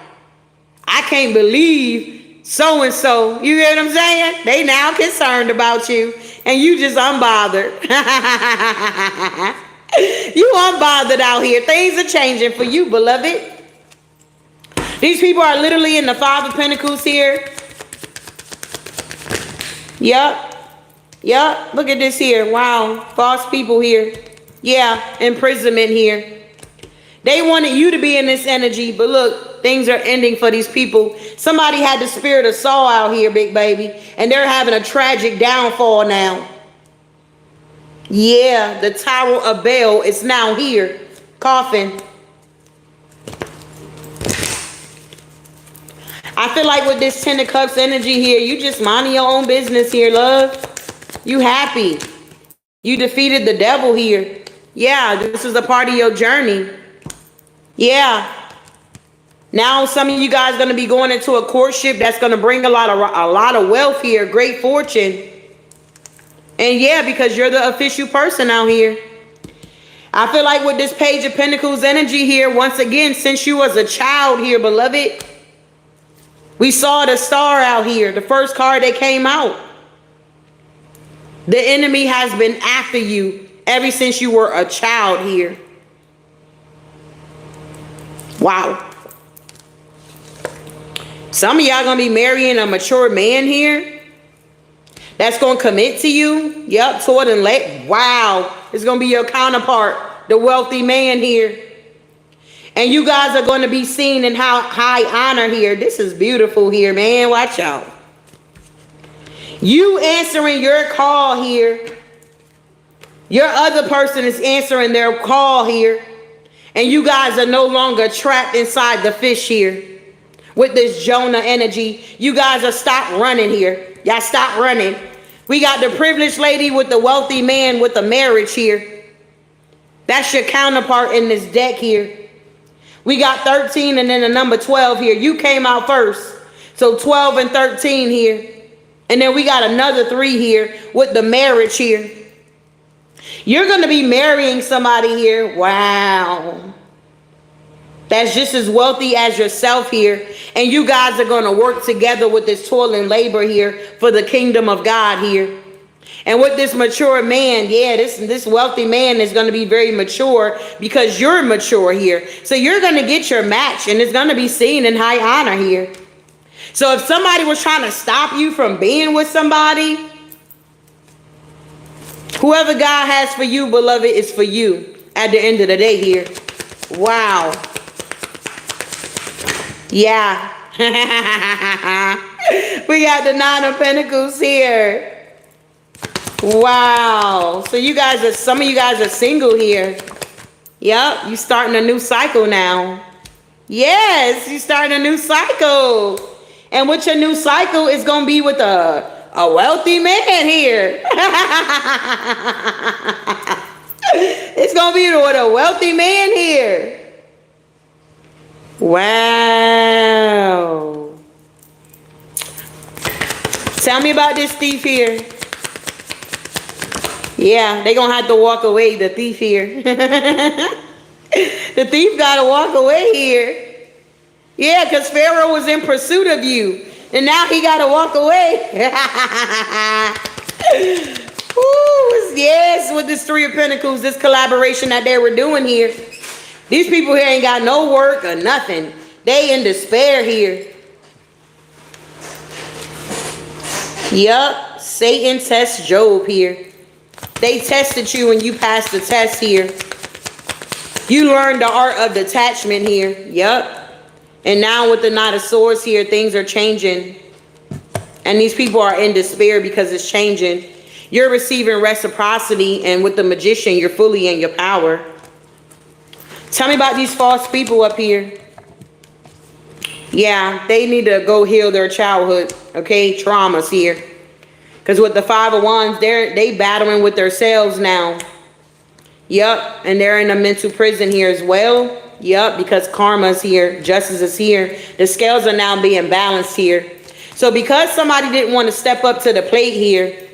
I can't believe so-and-so. You get what I'm saying? They now concerned about you. And you just unbothered. You unbothered out here. Things are changing for you, beloved. These people are literally in the Five of Pentacles here. Yup. Yup. Look at this here. Wow. False people here. Yeah. Imprisonment here. They wanted you to be in this energy. But look, things are ending for these people. Somebody had the spirit of Saul out here, big baby. And they're having a tragic downfall now. Yeah, the Tower of Babel is now here. Coffin. I feel like with this Ten of Cups energy here, you just minding your own business here, love. You happy. You defeated the devil here. Yeah, this is a part of your journey. Yeah. Now some of you guys are going to be going into a courtship that's going to bring a lot of wealth here, great fortune. And yeah, because you're the official person out here. I feel like with this Page of Pentacles energy here, once again, since you was a child here, beloved, we saw the star out here, the first card that came out. The enemy has been after you ever since you were a child here. Wow. Some of y'all gonna be marrying a mature man here that's gonna commit to you. Yep, toward and late. Wow, it's gonna be your counterpart, the wealthy man here. And you guys are going to be seen in high honor here. This is beautiful here, man. Watch out. You answering your call here Your other person is answering their call here. And you guys are no longer trapped inside the fish here with this Jonah energy. You guys are stop running here. Y'all stop running. We got the privileged lady with the wealthy man with the marriage here. That's your counterpart in this deck here. We got 13 and then the number 12 here. You came out first. So 12 and 13 here. And then we got another 3 here with the marriage here. You're going to be marrying somebody here. Wow. That's just as wealthy as yourself here. And you guys are going to work together with this toil and labor here for the kingdom of God here. And with this mature man, yeah, this wealthy man is going to be very mature because you're mature here. So you're going to get your match and it's going to be seen in high honor here. So if somebody was trying to stop you from being with somebody, whoever God has for you, beloved, is for you at the end of the day here. Wow. Yeah. We got the 9 of Pentacles here. Wow. So you guys are, some of you guys are single here. Yep. You starting a new cycle now. Yes. You starting a new cycle. And with your new cycle, it's going to be with a wealthy man here. It's going to be with a wealthy man here. Wow. Tell me about this thief here. Yeah, they're going to have to walk away, the thief here. The thief got to walk away here. Yeah, because Pharaoh was in pursuit of you. And now he got to walk away. Ooh, yes, with this 3 of Pentacles, this collaboration that they were doing here. These people here ain't got no work or nothing. They in despair here. Yup, Satan tests Job here. They tested you and you passed the test here. You learned the art of detachment here. Yup. And now with the Knight of Swords here, things are changing. And these people are in despair because it's changing. You're receiving reciprocity. And with the Magician, you're fully in your power. Tell me about these false people up here. Yeah, they need to go heal their childhood, okay, traumas here. Because with the 5 of Wands, they battling with themselves now. Yup, and they're in a mental prison here as well. Yup, because karma's here, justice is here. The scales are now being balanced here. So because somebody didn't want to step up to the plate here,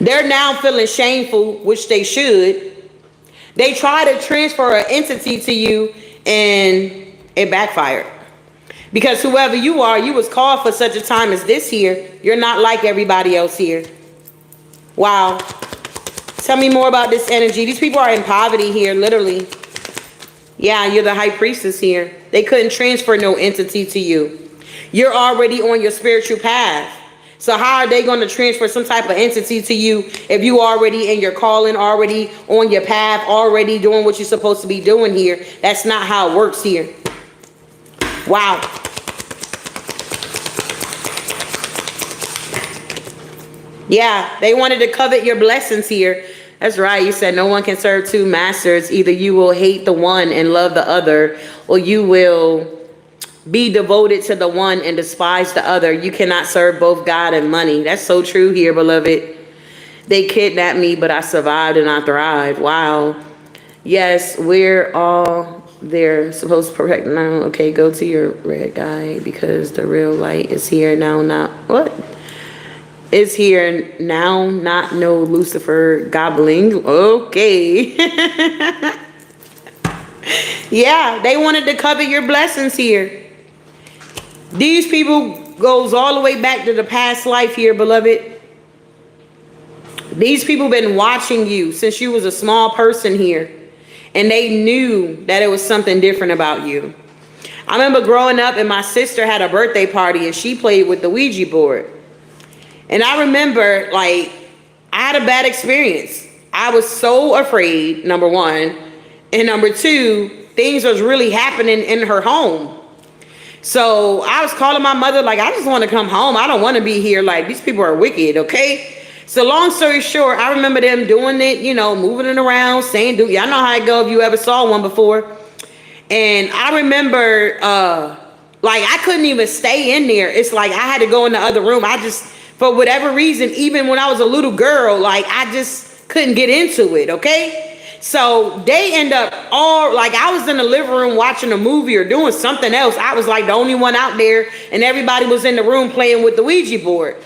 they're now feeling shameful, which they should. They try to transfer an entity to you and it backfired. Because whoever you are, you was called for such a time as this here. You're not like everybody else here. Wow. Tell me more about this energy. These people are in poverty here, literally. Yeah, you're the high priestess here. They couldn't transfer no entity to you. You're already on your spiritual path. So how are they going to transfer some type of entity to you if you already in your calling, already on your path, already doing what you're supposed to be doing here? That's not how it works here. Wow. Yeah, they wanted to covet your blessings here. That's right. You said no one can serve 2 masters. Either you will hate the one and love the other, or you will be devoted to the one and despise the other. You cannot serve both God and money. That's so true here, beloved. They kidnapped me, but I survived and I thrived. Wow. Yes, we're all there. Supposed to protect now. Okay, go to your red guy because the real light is here now. Not what? Is here now, not no Lucifer gobbling. Okay. Yeah, they wanted to cover your blessings here. These people goes all the way back to the past life here, beloved. These people been watching you since you was a small person here. And they knew that it was something different about you. I remember growing up and my sister had a birthday party and she played with the Ouija board. And I remember, like, I had a bad experience. I was so afraid, number 1. And number 2, things was really happening in her home. So I was calling my mother, like, I just want to come home. I don't want to be here. Like, these people are wicked, okay? So long story short, I remember them doing it, you know, moving it around, saying, "Do y'all know how it go if you ever saw one before?" And I remember, like, I couldn't even stay in there. It's like I had to go in the other room. I just, for whatever reason, even when I was a little girl, like, I just couldn't get into it, okay? So they end up all, like, I was in the living room watching a movie or doing something else. I was like the only one out there, and everybody was in the room playing with the Ouija board.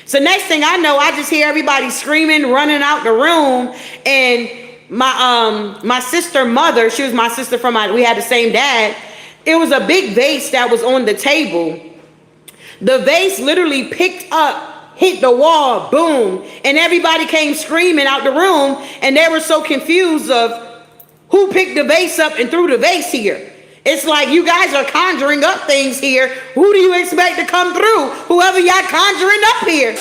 So next thing I know, I just hear everybody screaming, running out the room, and my sister mother, she was my sister from we had the same dad. It was a big vase that was on the table. The vase literally picked up, hit the wall, boom, and everybody came screaming out the room, and they were so confused of who picked the vase up and threw the vase here. It's like, you guys are conjuring up things here. Who do you expect to come through? Whoever y'all conjuring up here.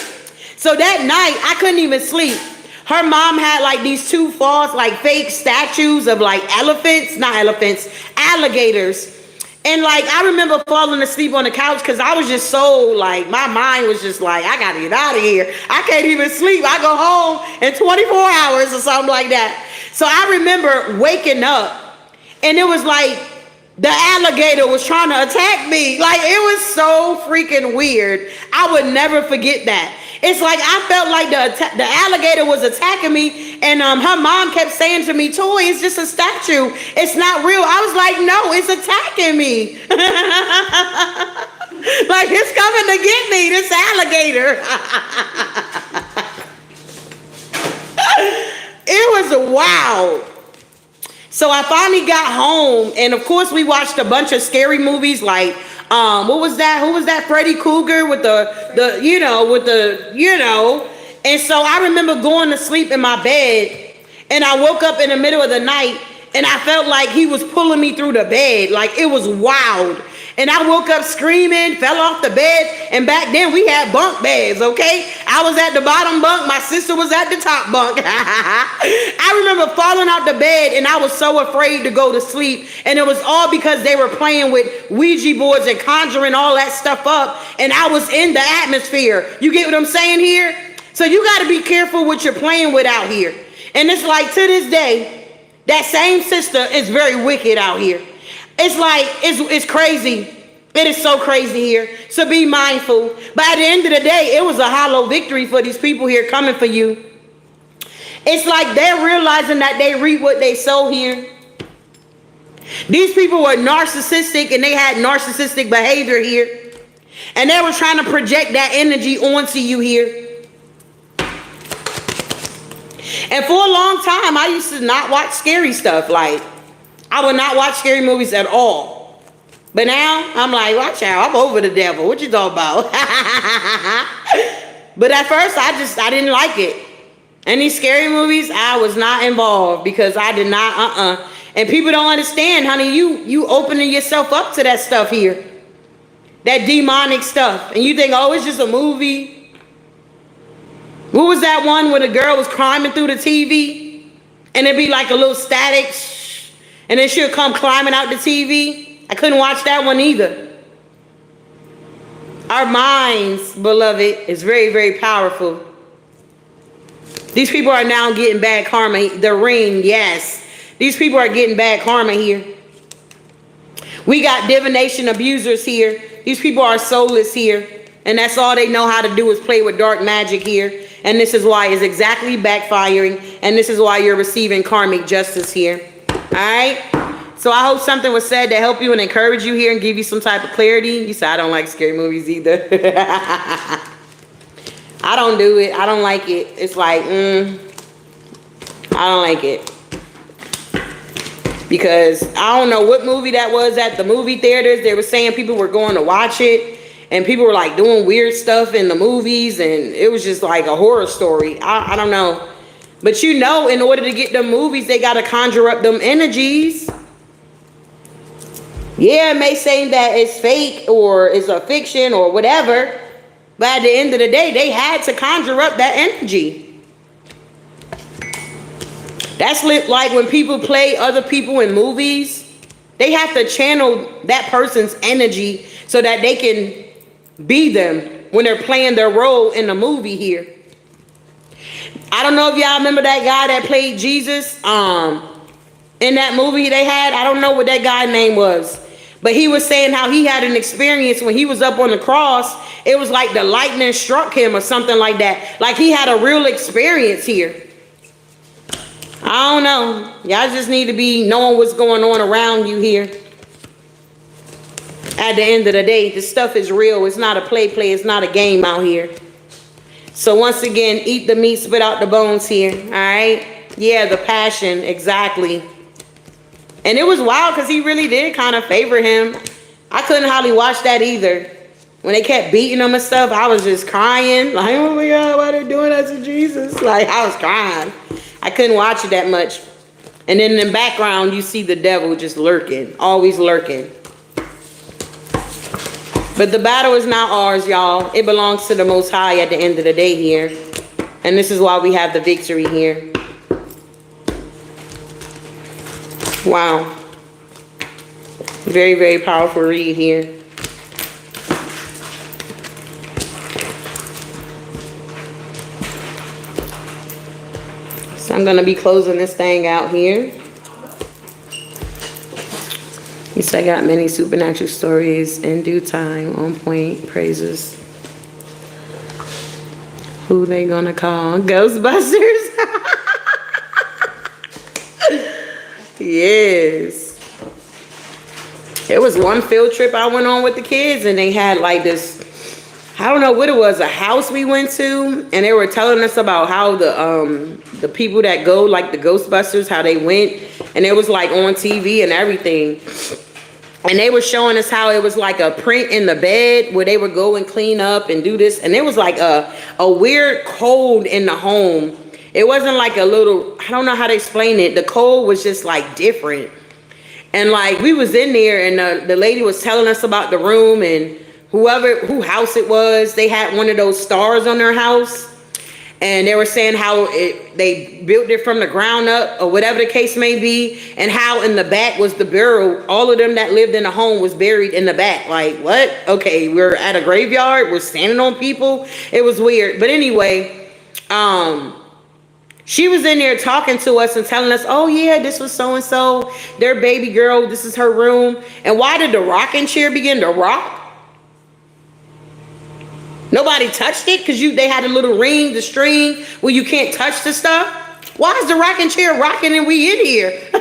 So that night, I couldn't even sleep. Her mom had like these two false, like fake statues of like elephants, not elephants, alligators. And like, I remember falling asleep on the couch because I was just so like, my mind was just like, I gotta get out of here. I can't even sleep. I go home in 24 hours or something like that. So I remember waking up, and it was like the alligator was trying to attack me. Like, it was so freaking weird. I would never forget that. It's like I felt like the alligator was attacking me, and her mom kept saying to me, "Toy, it's just a statue. It's not real." I was like, "No, it's attacking me." Like, it's coming to get me, this alligator. It was wild. So I finally got home, and of course we watched a bunch of scary movies like what was that? Who was that? Freddy Krueger with the you know. And so I remember going to sleep in my bed, and I woke up in the middle of the night, and I felt like he was pulling me through the bed. Like, it was wild. And I woke up screaming, fell off the bed, and back then we had bunk beds, okay? I was at the bottom bunk, my sister was at the top bunk. I remember falling out the bed, and I was so afraid to go to sleep, and it was all because they were playing with Ouija boards and conjuring all that stuff up, and I was in the atmosphere. You get what I'm saying here? So you got to be careful what you're playing with out here. And it's like, to this day, that same sister is very wicked out here. It's like, it's crazy. It is so crazy here. So be mindful. But at the end of the day, it was a hollow victory for these people here coming for you. It's like they're realizing that they reap what they sow here. These people were narcissistic, and they had narcissistic behavior here. And they were trying to project that energy onto you here. And for a long time, I used to not watch scary stuff. Like, I would not watch scary movies at all. But now, I'm like, watch out, I'm over the devil. What you talking about? But at first, I didn't like it. Any scary movies, I was not involved because I did not, And people don't understand, honey, you opening yourself up to that stuff here. That demonic stuff. And you think, oh, it's just a movie. What was that one where the girl was climbing through the TV? And it'd be like a little static, and then she'll come climbing out the TV. I couldn't watch that one either. Our minds, beloved, is very, very powerful. These people are now getting bad karma. The Ring, yes. These people are getting bad karma here. We got divination abusers here. These people are soulless here. And that's all they know how to do is play with dark magic here. And this is why it's exactly backfiring. And this is why you're receiving karmic justice here. All right? So I hope something was said to help you and encourage you here and give you some type of clarity. You said, I don't like scary movies either. I don't do it. I don't like it. It's like, I don't like it. Because I don't know what movie that was at the movie theaters. They were saying people were going to watch it. And people were like doing weird stuff in the movies. And it was just like a horror story. I don't know. But you know, in order to get them movies, they got to conjure up them energies. Yeah, it may say that it's fake or it's a fiction or whatever. But at the end of the day, they had to conjure up that energy. That's like when people play other people in movies. They have to channel that person's energy so that they can be them when they're playing their role in the movie here. I don't know if y'all remember that guy that played Jesus in that movie they had. I don't know what that guy's name was. But he was saying how he had an experience when he was up on the cross. It was like the lightning struck him or something like that. Like he had a real experience here. I don't know. Y'all just need to be knowing what's going on around you here. At the end of the day, this stuff is real. It's not a play. It's not a game out here. So once again, eat the meat, spit out the bones here. All right? Yeah, the passion. Exactly. And it was wild because he really did kind of favor him. I couldn't hardly watch that either. When they kept beating him and stuff, I was just crying. Like, oh my God, why they doing that to Jesus? Like, I was crying. I couldn't watch it that much. And then in the background, you see the devil just lurking. Always lurking. But the battle is not ours, y'all. It belongs to the Most High at the end of the day here. And this is why we have the victory here. Wow. Very, very powerful read here. So I'm going to be closing this thing out here. He said, I got many supernatural stories in due time, on point, praises. Who they going to call? Ghostbusters? Yes. It was one field trip I went on with the kids, and they had like this, I don't know what it was, a house we went to, and they were telling us about how the people that go, like the Ghostbusters, how they went, and it was like on TV and everything. And they were showing us how it was like a print in the bed where they would go and clean up and do this, and it was like a weird cold in the home. It wasn't like a little, I don't know how to explain it. The cold was just like different. And like we was in there, and the lady was telling us about the room, and who house it was, they had one of those stars on their house. And they were saying how they built it from the ground up, or whatever the case may be, and how in the back was the burial. All of them that lived in the home was buried in the back. Like, what? Okay, we're at a graveyard. We're standing on people. It was weird. But anyway, she was in there talking to us and telling us, oh yeah, this was so-and-so, their baby girl, this is her room. And why did the rocking chair begin to rock? Nobody touched it because they had a little ring, the string, where you can't touch the stuff. Why is the rocking chair rocking and we in here? Like,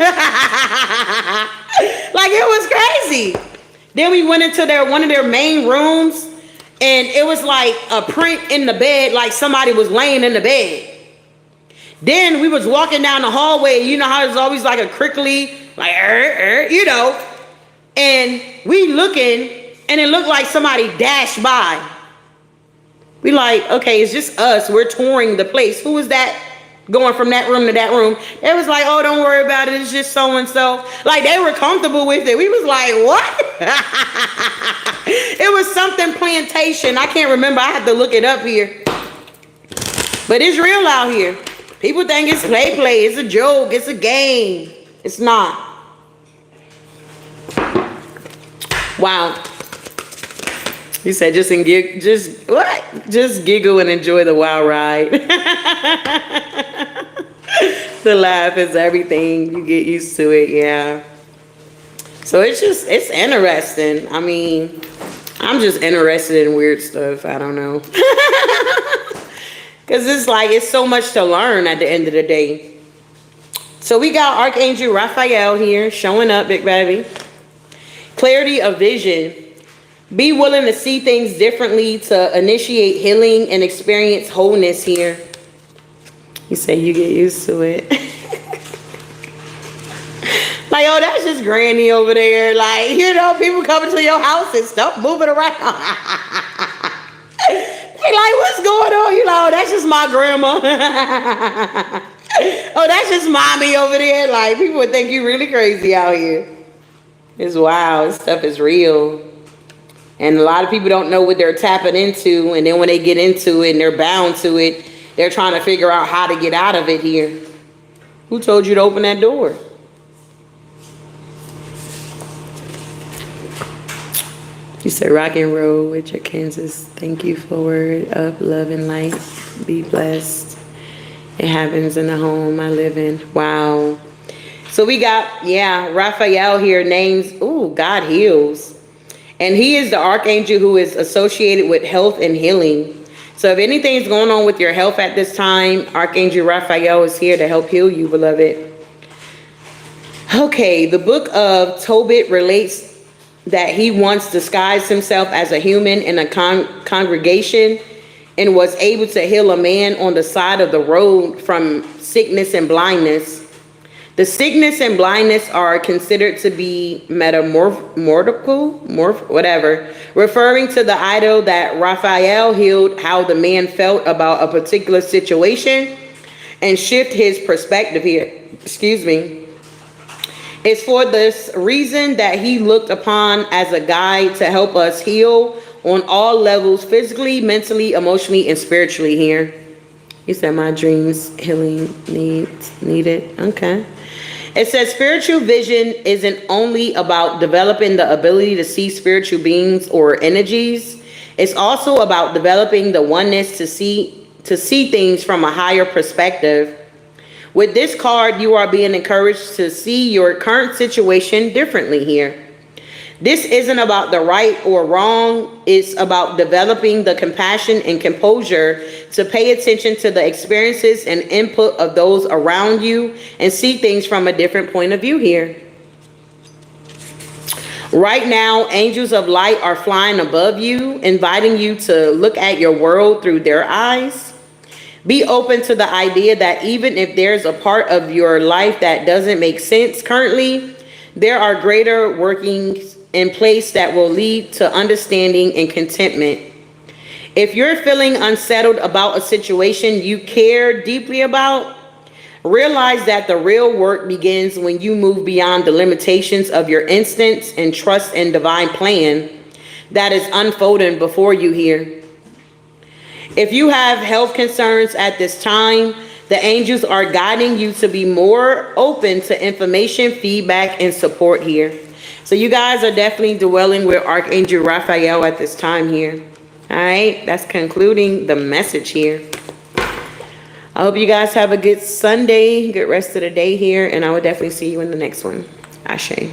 it was crazy. Then we went into one of their main rooms, and it was like a print in the bed, like somebody was laying in the bed. Then we was walking down the hallway. You know how there's always like a crickly, like, you know. And we looking, and it looked like somebody dashed by. We like, okay, it's just us. We're touring the place. Who was that going from that room to that room? It was like, oh, don't worry about it. It's just so-and-so. Like, they were comfortable with it. We was like, what? It was something plantation. I can't remember. I have to look it up here. But it's real out here. People think it's play. It's a joke. It's a game. It's not. Wow. He said, just giggle and enjoy the wild ride. The laugh is everything. You get used to it, yeah. So it's interesting. I mean, I'm just interested in weird stuff. I don't know. Because it's like, it's so much to learn at the end of the day. So we got Archangel Raphael here showing up, big baby. Clarity of vision. Be willing to see things differently to initiate healing and experience wholeness here. You say you get used to it. Like, oh, that's just Granny over there. Like, you know, people coming to your house and stuff moving around. They like, what's going on? You know, that's just my grandma. Oh, that's just mommy over there. Like, people would think you really crazy out here. It's wild. This stuff is real. And a lot of people don't know what they're tapping into. And then when they get into it and they're bound to it, they're trying to figure out how to get out of it here. Who told you to open that door? You said rock and roll with your Kansas. Thank you for word of love and light. Be blessed. It happens in the home I live in. Wow. So we got, yeah, Raphael here names, ooh, God heals. And he is the archangel who is associated with health and healing. So if anything's going on with your health at this time, Archangel Raphael is here to help heal you, beloved. Okay, the book of Tobit relates that he once disguised himself as a human in a congregation and was able to heal a man on the side of the road from sickness and blindness. The sickness and blindness are considered to be whatever, referring to the idol that Raphael healed, how the man felt about a particular situation and shift his perspective here. Excuse me. It's for this reason that he looked upon as a guide to help us heal on all levels, physically, mentally, emotionally, and spiritually here. You said my dreams healing needed. Okay. It says spiritual vision isn't only about developing the ability to see spiritual beings or energies. It's also about developing the oneness to see things from a higher perspective. With this card, you are being encouraged to see your current situation differently here. This isn't about the right or wrong. It's about developing the compassion and composure to pay attention to the experiences and input of those around you and see things from a different point of view here. Right now, angels of light are flying above you, inviting you to look at your world through their eyes. Be open to the idea that even if there's a part of your life that doesn't make sense currently, there are greater workings in place that will lead to understanding and contentment. If you're feeling unsettled about a situation you care deeply about, realize that the real work begins when you move beyond the limitations of your instincts and trust in divine plan that is unfolding before you here. If you have health concerns at this time, the angels are guiding you to be more open to information, feedback, and support here. So you guys are definitely dwelling with Archangel Raphael at this time here. All right, that's concluding the message here. I hope you guys have a good Sunday, good rest of the day here, and I will definitely see you in the next one. Ashe.